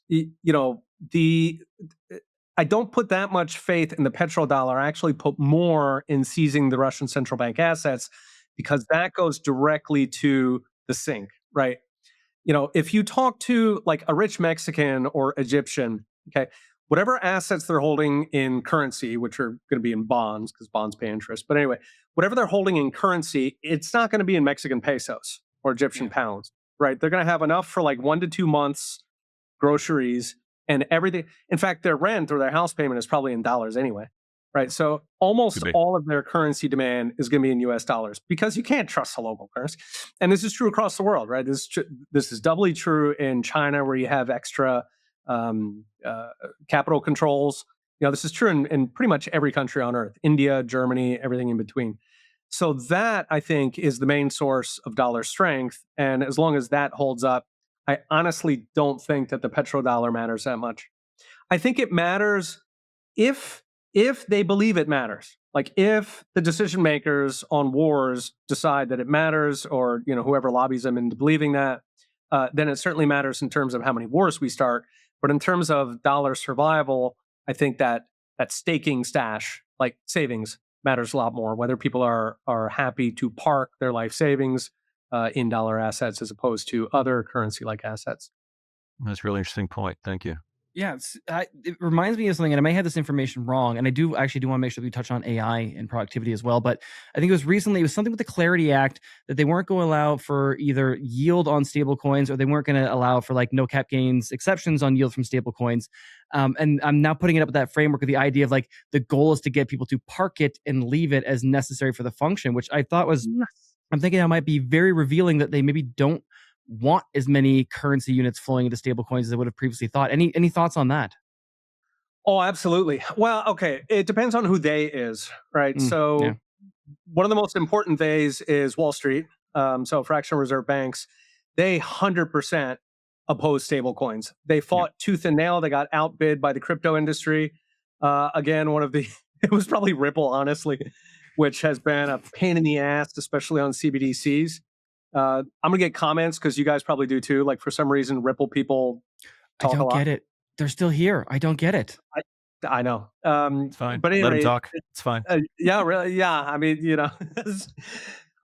I don't put that much faith in the petrodollar. I actually put more in seizing the Russian central bank assets, because that goes directly to the sink, right? If you talk to like a rich Mexican or Egyptian, okay, whatever assets they're holding in currency, which are going to be in bonds because bonds pay interest. But anyway, whatever they're holding in currency, it's not going to be in Mexican pesos or Egyptian pounds, right? They're going to have enough for like 1 to 2 months groceries and everything. In fact, their rent or their house payment is probably in dollars anyway, right? So almost all of their currency demand is going to be in US dollars, because you can't trust the local currency. And this is true across the world, right? This is doubly true in China, where you have extra capital controls. This is true in pretty much every country on earth: India, Germany, everything in between. So that, I think, is the main source of dollar strength. And as long as that holds up, I honestly don't think that the petrodollar matters that much. I think it matters if they believe it matters. Like if the decision makers on wars decide that it matters, or whoever lobbies them into believing that, then it certainly matters in terms of how many wars we start. But in terms of dollar survival, I think that staking stash, like savings, matters a lot more. Whether people are happy to park their life savings in dollar assets as opposed to other currency-like assets. That's a really interesting point. Thank you. Yeah, it reminds me of something, and I may have this information wrong, and I do want to make sure that we touch on AI and productivity as well. But I think it was something with the Clarity Act that they weren't going to allow for either yield on stablecoins, or they weren't going to allow for like no cap gains exceptions on yield from stablecoins. And I'm now putting it up with that framework of the idea of like the goal is to get people to park it and leave it as necessary for the function, which I thought was, I'm thinking that might be very revealing that they maybe don't want as many currency units flowing into stablecoins as they would have previously thought. Any thoughts on that? Oh, absolutely. Well, okay. It depends on who they is, right? So one of the most important theys is Wall Street. So fractional reserve banks, they 100% oppose stablecoins. They fought tooth and nail. They got outbid by the crypto industry. Again, it was probably Ripple, honestly, which has been a pain in the ass, especially on CBDCs. I'm going to get comments because you guys probably do too. Like for some reason, Ripple people talk a lot. I don't get it. They're still here. I don't get it. I know. It's fine. But anyway, let them talk. It's fine. Yeah, really. Yeah. I mean,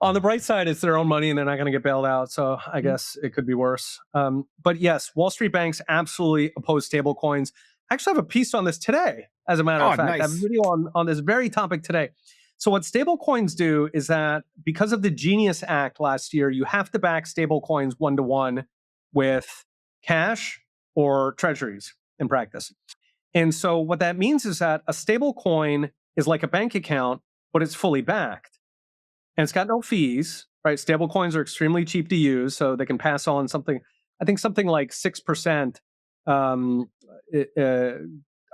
on the bright side, it's their own money and they're not going to get bailed out. So I guess it could be worse. But yes, Wall Street banks absolutely oppose stablecoins. I actually have a piece on this today, as a matter of fact. Nice. I have a video on this very topic today. So what stablecoins do is that because of the Genius Act last year, you have to back stablecoins 1-to-1 with cash or treasuries in practice. And so what that means is that a stablecoin is like a bank account, but it's fully backed. And it's got no fees, right? Stablecoins are extremely cheap to use, so they can pass on something like 6%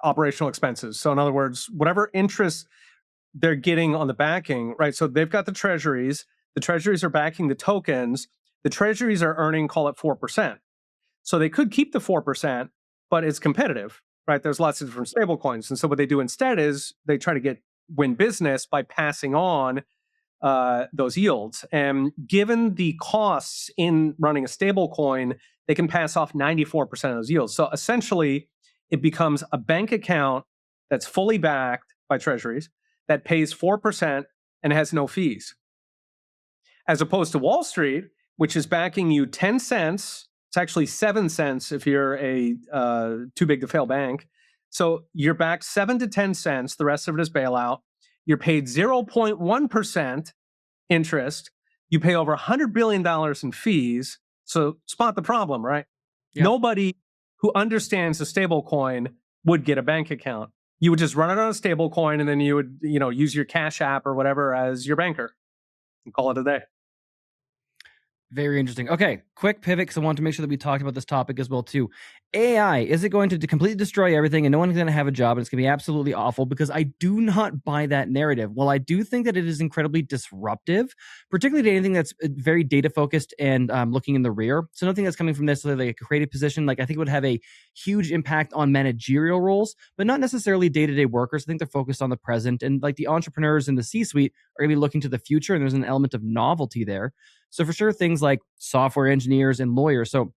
operational expenses. So in other words, whatever interest they're getting on the backing, right? So they've got the treasuries are backing the tokens. The treasuries are earning, call it 4%. So they could keep the 4%, but it's competitive, right? There's lots of different stable coins. And so what they do instead is they try to win business by passing on those yields. And given the costs in running a stable coin, they can pass off 94% of those yields. So essentially, it becomes a bank account that's fully backed by treasuries that pays 4% and has no fees. As opposed to Wall Street, which is backing you 10 cents. It's actually 7 cents if you're a too big to fail bank. So you're backed 7 to 10 cents. The rest of it is bailout. You're paid 0.1% interest. You pay over $100 billion in fees. So spot the problem, right? Yep. Nobody who understands a stable coin would get a bank account. You would just run it on a stable coin, and then you would, use your Cash App or whatever as your banker and call it a day. Very interesting. Okay, quick pivot because I want to make sure that we talked about this topic as well too. AI, is it going to completely destroy everything and no one's going to have a job and it's going to be absolutely awful? Because I do not buy that narrative. While I do think that it is incredibly disruptive, particularly to anything that's very data focused and looking in the rear. So nothing that's coming from necessarily like a creative position. Like I think it would have a huge impact on managerial roles, but not necessarily day-to-day workers. I think they're focused on the present, and like the entrepreneurs in the C-suite are going to be looking to the future, and there's an element of novelty there. So for sure, things like software engineers and lawyers. So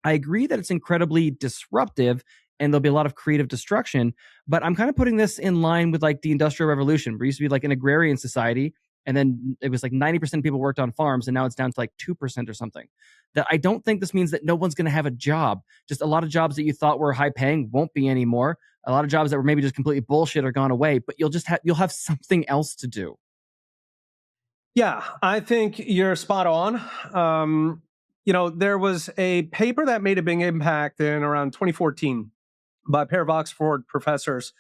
I agree that it's incredibly disruptive and there'll be a lot of creative destruction, but I'm kind of putting this in line with like the Industrial Revolution. We used to be like an agrarian society, and then it was like 90% of people worked on farms, and now it's down to like 2% or something. That I don't think this means that no one's going to have a job. Just a lot of jobs that you thought were high paying won't be anymore. A lot of jobs that were maybe just completely bullshit are gone away, but you'll have something else to do. Yeah, I think you're spot on. There was a paper that made a big impact in around 2014 by a pair of Oxford professors.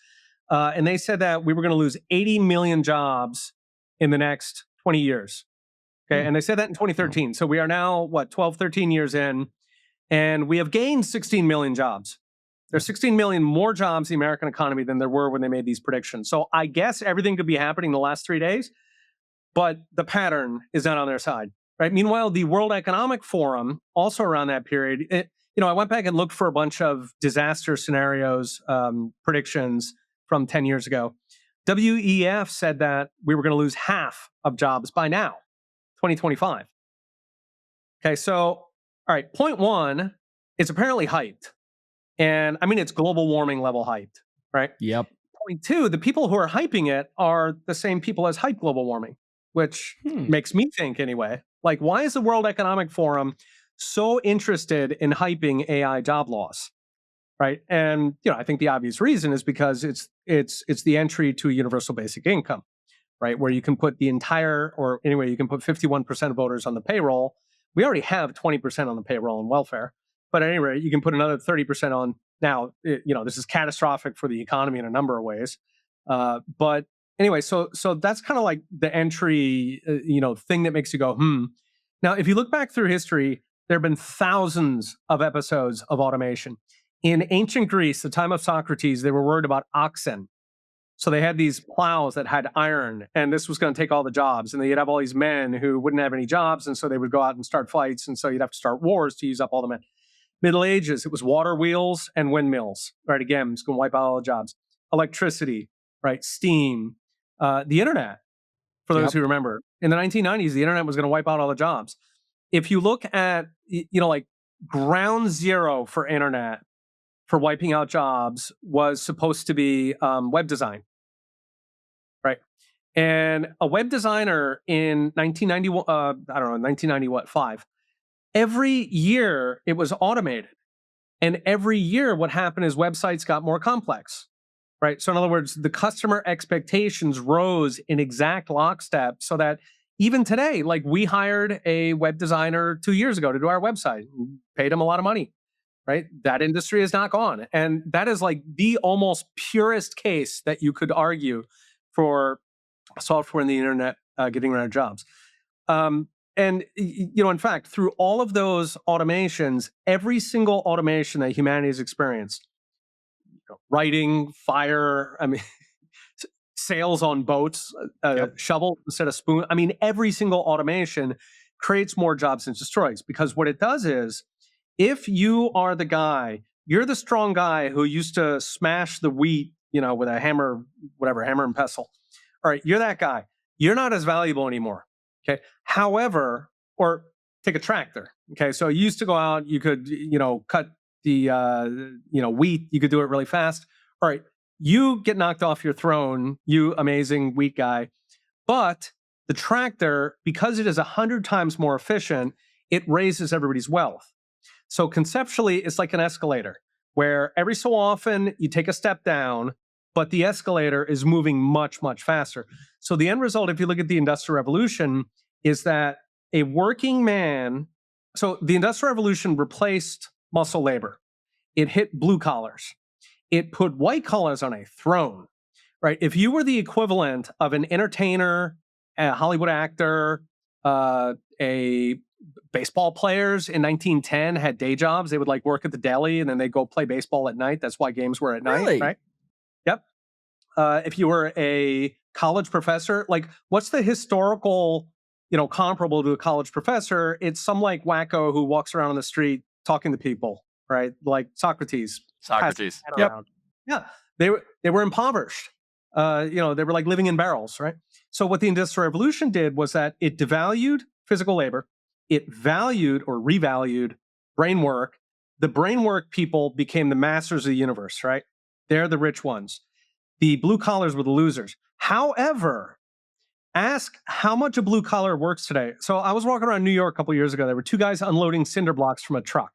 And they said that we were going to lose 80 million jobs in the next 20 years. Okay. And they said that in 2013. So we are now, 12, 13 years in, and we have gained 16 million jobs. There's 16 million more jobs in the American economy than there were when they made these predictions. So I guess everything could be happening the last 3 days, but the pattern is not on their side, right? Meanwhile, the World Economic Forum, also around that period, I went back and looked for a bunch of disaster scenarios, predictions from 10 years ago. WEF said that we were going to lose half of jobs by now, 2025. Okay, so, all right, point one, it's apparently hyped. And I mean, it's global warming level hyped, right? Yep. Point two, the people who are hyping it are the same people as hype global warming, which makes me think anyway, like, why is the World Economic Forum so interested in hyping AI job loss, right? And, I think the obvious reason is because it's the entry to a universal basic income, right? Where you can put you can put 51% of voters on the payroll. We already have 20% on the payroll and welfare, but at any rate, you can put another 30% on. Now, this is catastrophic for the economy in a number of ways, but anyway, so that's kind of like the entry, thing that makes you go, Now, if you look back through history, there have been thousands of episodes of automation. In ancient Greece, the time of Socrates, they were worried about oxen. So they had these plows that had iron, and this was going to take all the jobs. And you'd have all these men who wouldn't have any jobs, and so they would go out and start fights, and so you'd have to start wars to use up all the men. Middle Ages, it was water wheels and windmills, right? Again, it's going to wipe out all the jobs. Electricity, right? Steam. The internet, for those who remember. In the 1990s, the internet was going to wipe out all the jobs. If you look at, like ground zero for internet, for wiping out jobs, was supposed to be web design, right? And a web designer in 1995, every year it was automated. And every year what happened is websites got more complex. Right. So in other words, the customer expectations rose in exact lockstep so that even today, like we hired a web designer 2 years ago to do our website, paid him a lot of money. Right. That industry is not gone. And that is like the almost purest case that you could argue for software and the internet getting rid of jobs. And, in fact, through all of those automations, every single automation that humanity has experienced, writing, fire, sails on boats, shovel instead of spoon. I mean, every single automation creates more jobs and destroys, because what it does is, if you are the guy, you're the strong guy who used to smash the wheat, with a hammer, hammer and pestle. All right, you're that guy. You're not as valuable anymore. Okay. However, or take a tractor. Okay. So you used to go out, you could, cut the wheat, you could do it really fast. All right, you get knocked off your throne, you amazing wheat guy. But the tractor, because it is 100 times more efficient, it raises everybody's wealth. So conceptually, it's like an escalator, where every so often you take a step down, but the escalator is moving much, much faster. So the end result, if you look at the Industrial Revolution, is that a working man, so the Industrial Revolution replaced muscle labor. It hit blue collars. It put white collars on a throne, right? If you were the equivalent of an entertainer, a Hollywood actor, a baseball players in 1910 had day jobs. They would like work at the deli and then they go play baseball at night. That's why games were at Really? night, right? Yep. If you were a college professor, like what's the historical, comparable to a college professor? It's some like wacko who walks around on the street talking to people, right? Like Socrates. Socrates. Yep. Yeah. They were impoverished. They were like living in barrels, right? So what the Industrial Revolution did was that it devalued physical labor. It valued or revalued brain work. The brain work people became the masters of the universe, right? They're the rich ones. The blue collars were the losers. However, ask how much a blue collar works today. So I was walking around New York a couple years ago. There were two guys unloading cinder blocks from a truck,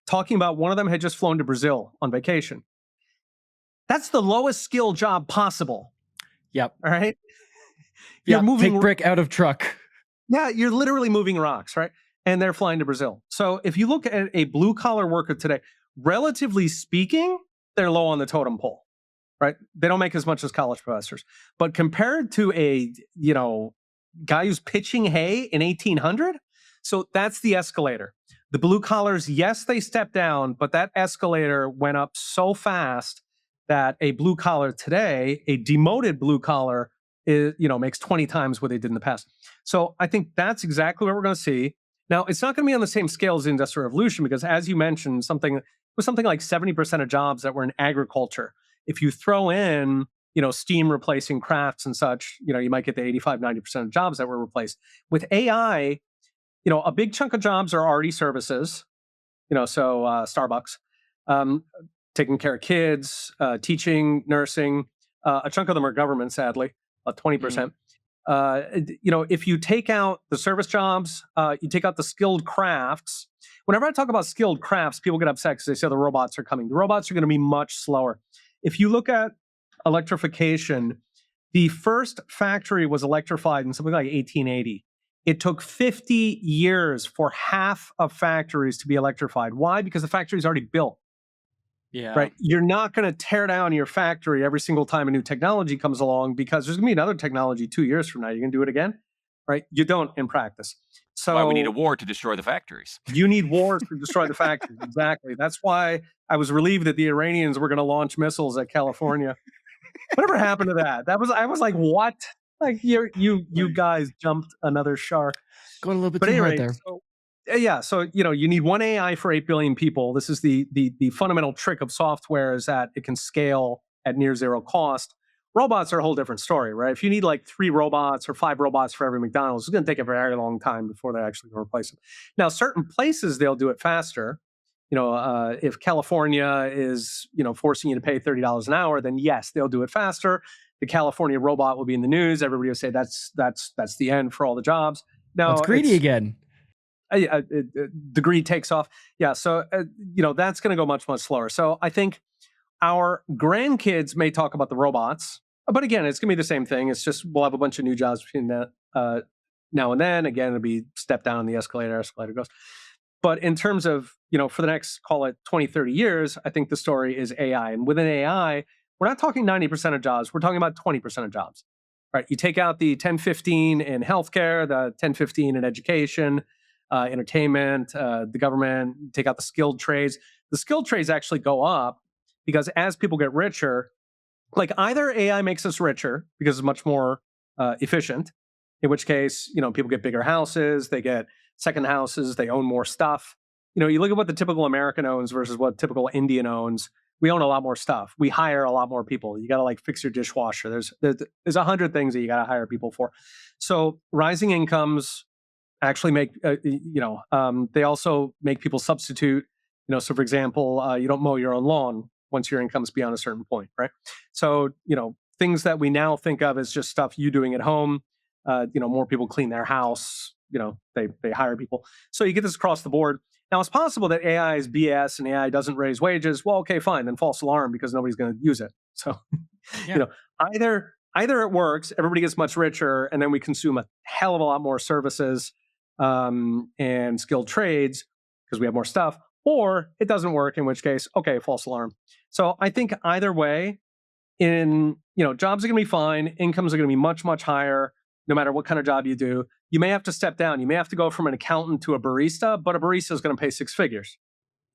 talking about one of them had just flown to Brazil on vacation. That's the lowest skill job possible. Yep. All right. You're moving take brick out of truck. Yeah, you're literally moving rocks, right? And they're flying to Brazil. So if you look at a blue collar worker today, relatively speaking, they're low on the totem pole, right? They don't make as much as college professors. But compared to a, guy who's pitching hay in 1800, so that's the escalator. The blue collars, yes, they stepped down, but that escalator went up so fast that a blue collar today, a demoted blue collar, makes 20 times what they did in the past. So I think that's exactly what we're going to see. Now, it's not going to be on the same scale as the Industrial Revolution because, as you mentioned, something like 70% of jobs that were in agriculture. If you throw in, steam replacing crafts and such, you might get the 85, 90% of jobs that were replaced. With AI, a big chunk of jobs are already services, so Starbucks, taking care of kids, teaching, nursing. A chunk of them are government, sadly. 20%. If you take out the service jobs, you take out the skilled crafts. Whenever I talk about skilled crafts, people get upset because they say the robots are coming. The robots are going to be much slower. If you look at electrification, the first factory was electrified in something like 1880. It took 50 years for half of factories to be electrified. Why? Because the factory is already built. Yeah. Right. You're not going to tear down your factory every single time a new technology comes along because there's going to be another technology 2 years from now. You're going to do it again. Right. You don't in practice. So why we need a war to destroy the factories. You need wars to destroy the factories. Exactly. That's why I was relieved that the Iranians were going to launch missiles at California. Whatever happened to that? I was like, what? Like you guys jumped another shark. Going a little bit too hard there. So you need one AI for 8 billion people. This is the fundamental trick of software is that it can scale at near zero cost. Robots are a whole different story, right? If you need like 3 robots or 5 robots for every McDonald's, it's going to take a very long time before they're actually going to replace them. Now, certain places, they'll do it faster. If California is, forcing you to pay $30 an hour, then yes, they'll do it faster. The California robot will be in the news. Everybody will say that's the end for all the jobs. No, it's greedy again. The greed takes off. Yeah. So, that's going to go much, much slower. So I think our grandkids may talk about the robots, but again, it's going to be the same thing. It's just, we'll have a bunch of new jobs between that now and then. Again, it'll be step down on the escalator goes. But in terms of, for the next, call it 20, 30 years, I think the story is AI. And within AI, we're not talking 90% of jobs. We're talking about 20% of jobs, right? You take out the 10, 15 in healthcare, the 10, 15 in education, entertainment, the government, take out the skilled trades. The skilled trades actually go up because as people get richer, like either AI makes us richer because it's much more efficient, in which case, people get bigger houses, they get second houses, they own more stuff. You look at what the typical American owns versus what typical Indian owns. We own a lot more stuff. We hire a lot more people. You got to fix your dishwasher. There's 100 things that you got to hire people for. So rising incomes actually make, they also make people substitute, so for example, you don't mow your own lawn once your income's beyond a certain point, right? So, things that we now think of as just stuff you doing at home, more people clean their house, they hire people. So you get this across the board. Now, it's possible that AI is BS and AI doesn't raise wages. Well, okay, fine, then false alarm because nobody's going to use it. So, Yeah. Either it works, everybody gets much richer, and then we consume a hell of a lot more services and skilled trades because we have more stuff, or it doesn't work, in which case, okay, false alarm. So I think either way, jobs are going to be fine, incomes are going to be much, much higher. no matter what kind of job you do. You may have to step down. You may have to go from an accountant to a barista, but a barista is going to pay six figures.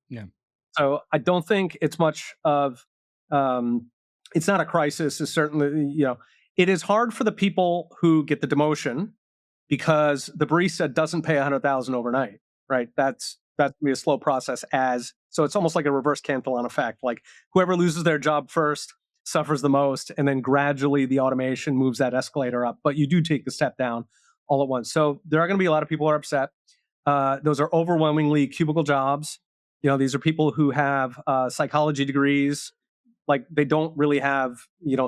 Yeah. So I don't think it's much of, it's not a crisis. It's certainly, it is hard for the people who get the demotion because the barista doesn't pay $100,000 overnight, right? That's going to be a slow process so it's almost like a reverse Cantillon effect. Like whoever loses their job first suffers the most, and then gradually the automation moves that escalator up. But you do take the step down all at once. So there are going to be a lot of people who are upset. Those are overwhelmingly cubicle jobs. These are people who have psychology degrees. Like they don't really have,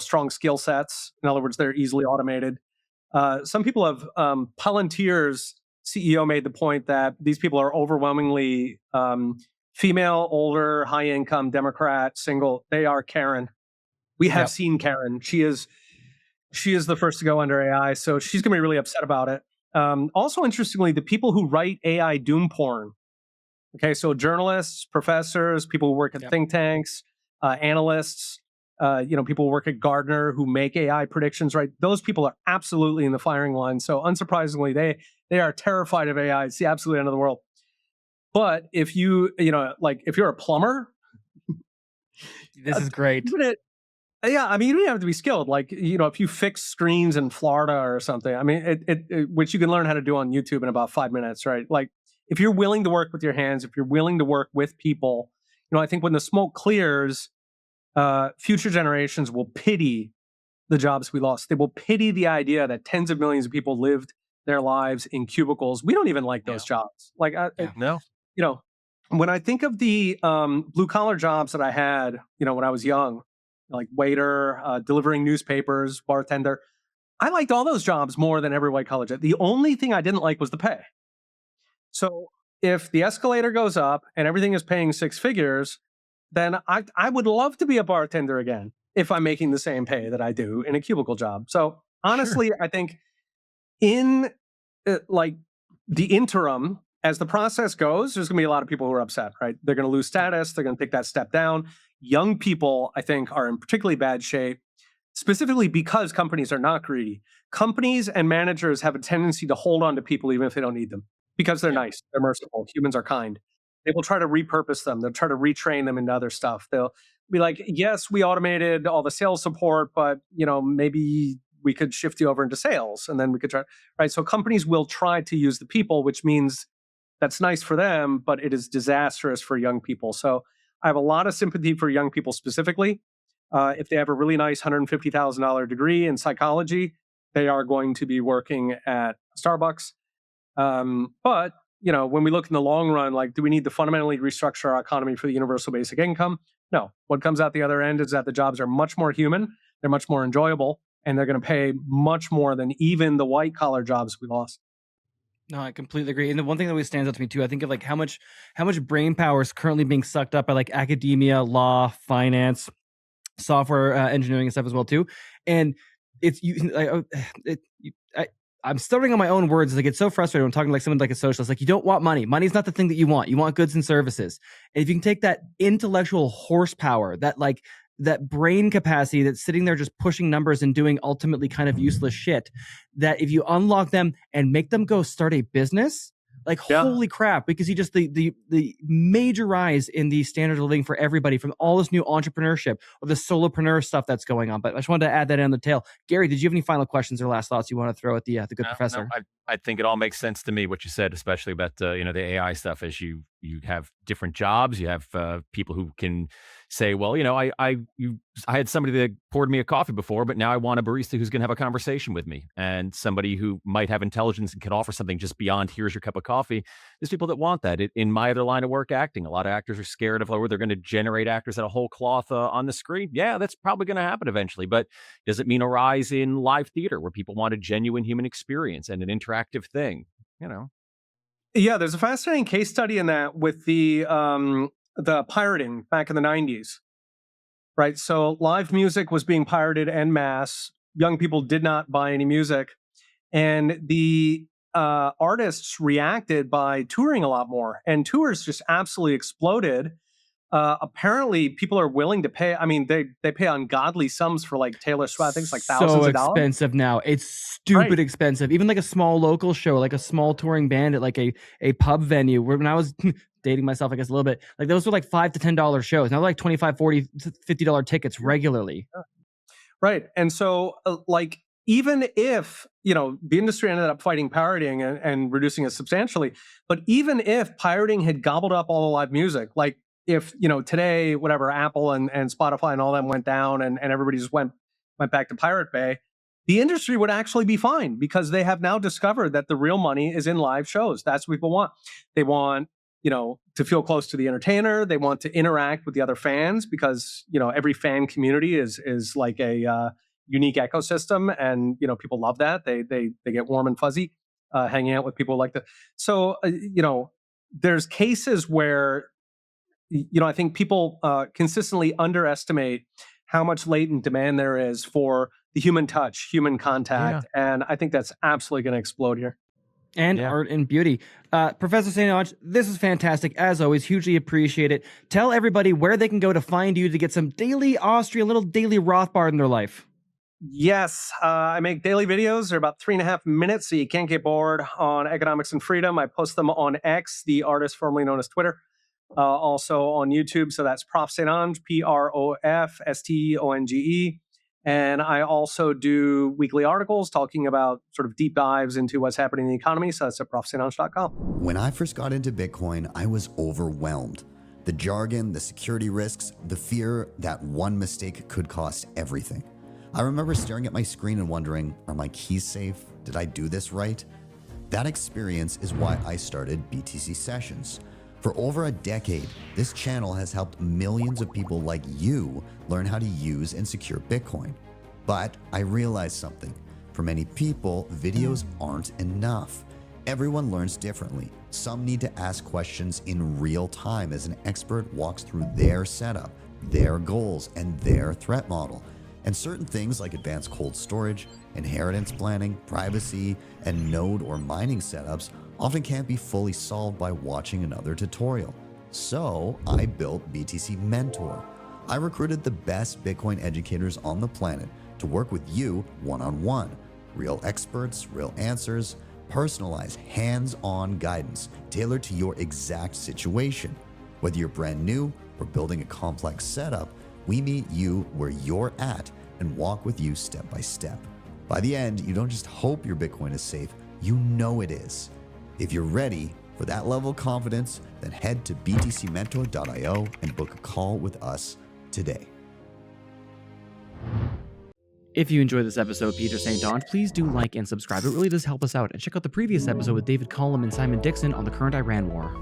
strong skill sets. In other words, they're easily automated. Some people have, Palantir's CEO made the point that these people are overwhelmingly female, older, high income, Democrat, single. They are Karen. We have seen Karen. She is the first to go under AI. So she's going to be really upset about it. Also, interestingly, the people who write AI doom porn. Okay, so journalists, professors, people who work at think tanks, analysts, people who work at Gartner who make AI predictions, right? Those people are absolutely in the firing line. So unsurprisingly, they are terrified of AI. It's the absolute end of the world. But if if you're a plumber, this is great. You don't even have to be skilled. Like, if you fix screens in Florida or something, which you can learn how to do on YouTube in about 5 minutes, right? Like, if you're willing to work with your hands, if you're willing to work with people, I think when the smoke clears, future generations will pity the jobs we lost. They will pity the idea that tens of millions of people lived their lives in cubicles. We don't even like those jobs. Like, no. When I think of the blue collar jobs that I had, when I was young, like waiter, delivering newspapers, bartender, I liked all those jobs more than every white collar job. The only thing I didn't like was the pay. So if the escalator goes up and everything is paying six figures, then I would love to be a bartender again if I'm making the same pay that I do in a cubicle job. So honestly, I think in the interim, as the process goes, there's going to be a lot of people who are upset, right? They're going to lose status. They're going to take that step down. Young people, I think, are in particularly bad shape, specifically because companies are not greedy. Companies and managers have a tendency to hold on to people even if they don't need them because they're nice, they're merciful, humans are kind. They will try to repurpose them. They'll try to retrain them into other stuff. They'll be like, yes, we automated all the sales support, but maybe we could shift you over into sales and then we could try, right? So companies will try to use the people, which means that's nice for them, but it is disastrous for young people. So I have a lot of sympathy for young people specifically. If they have a really nice $150,000 degree in psychology, they are going to be working at Starbucks. But when we look in the long run, like, do we need to fundamentally restructure our economy for the universal basic income? No. What comes out the other end is that the jobs are much more human, they're much more enjoyable, and they're going to pay much more than even the white collar jobs we lost. No, I completely agree. And the one thing that always stands out to me too, I think of like how much brain power is currently being sucked up by like academia, law, finance, software engineering and stuff as well too. And I'm stuttering on my own words. I get so frustrated when I'm talking to like someone like a socialist. Like, you don't want money. Money's not the thing that you want. You want goods and services. And if you can take that intellectual horsepower, that brain capacity that's sitting there just pushing numbers and doing ultimately kind of useless shit, that if you unlock them and make them go start a business, like, holy crap, because you just, the major rise in the standard of living for everybody from all this new entrepreneurship or the solopreneur stuff that's going on. But I just wanted to add that in the tail. Gary, did you have any final questions or last thoughts you want to throw at the good professor? No, I think it all makes sense to me, what you said, especially about the AI stuff. As you have different jobs, you have people who can say, well, I had somebody that poured me a coffee before, but now I want a barista who's going to have a conversation with me, and somebody who might have intelligence and can offer something just beyond here's your cup of coffee. There's people that want that. In my other line of work, acting, a lot of actors are scared of whether they're going to generate actors out of whole cloth on the screen. Yeah, that's probably going to happen eventually, but does it mean a rise in live theater where people want a genuine human experience and an interactive thing? Yeah, there's a fascinating case study in that with the pirating back in the 90s, right? So live music was being pirated en masse. Young people did not buy any music. And the artists reacted by touring a lot more. And tours just absolutely exploded apparently people are willing to pay. I mean, they pay ungodly sums for like Taylor Swift. I think it's like thousands So of dollars. expensive now. It's stupid Right. expensive. Even like a small local show, like a small touring band at like a pub venue, where when I was dating myself, I guess a little bit, like those were like $5 to $10 shows. Now they're like $25, $40, $50 tickets regularly. Right. And so like, even if, the industry ended up fighting pirating and reducing it substantially, but even if pirating had gobbled up all the live music, like if, today, whatever, Apple and Spotify and all them went down and everybody just went back to Pirate Bay, the industry would actually be fine because they have now discovered that the real money is in live shows. That's what people want. They want, to feel close to the entertainer. They want to interact with the other fans because, every fan community is like a unique ecosystem, and people love that. They get warm and fuzzy hanging out with people like that. So there's cases where I think people consistently underestimate how much latent demand there is for the human touch, human contact, and I think that's absolutely going to explode here. And art and beauty. Professor St. Onge, this is fantastic. As always, hugely appreciate it. Tell everybody where they can go to find you to get some daily Austria, little daily Rothbard in their life. Yes, I make daily videos. They're about 3.5 minutes, so you can't get bored, on economics and freedom. I post them on X, the artist formerly known as Twitter. Also on YouTube, so that's Prof St. Onge, ProfSteonge. And I also do weekly articles talking about sort of deep dives into what's happening in the economy. So that's at profsaintonge.com. When I first got into Bitcoin, I was overwhelmed. The jargon, the security risks, the fear that one mistake could cost everything. I remember staring at my screen and wondering, are my keys safe? Did I do this right? That experience is why I started BTC Sessions. For over a decade, this channel has helped millions of people like you learn how to use and secure Bitcoin. But I realized something. For many people, videos aren't enough. Everyone learns differently. Some need to ask questions in real time as an expert walks through their setup, their goals, and their threat model. And certain things like advanced cold storage, inheritance planning, privacy, and node or mining setups often can't be fully solved by watching another tutorial. So I built BTC Mentor. I recruited the best Bitcoin educators on the planet to work with you one-on-one. Real experts, real answers, personalized hands-on guidance tailored to your exact situation. Whether you're brand new or building a complex setup, we meet you where you're at and walk with you step by step. By the end, you don't just hope your Bitcoin is safe, you know it is. If you're ready for that level of confidence, then head to btcmentor.io and book a call with us today. If you enjoyed this episode, Peter St. Onge, please do like and subscribe. It really does help us out. And check out the previous episode with David Collum and Simon Dixon on the current Iran war.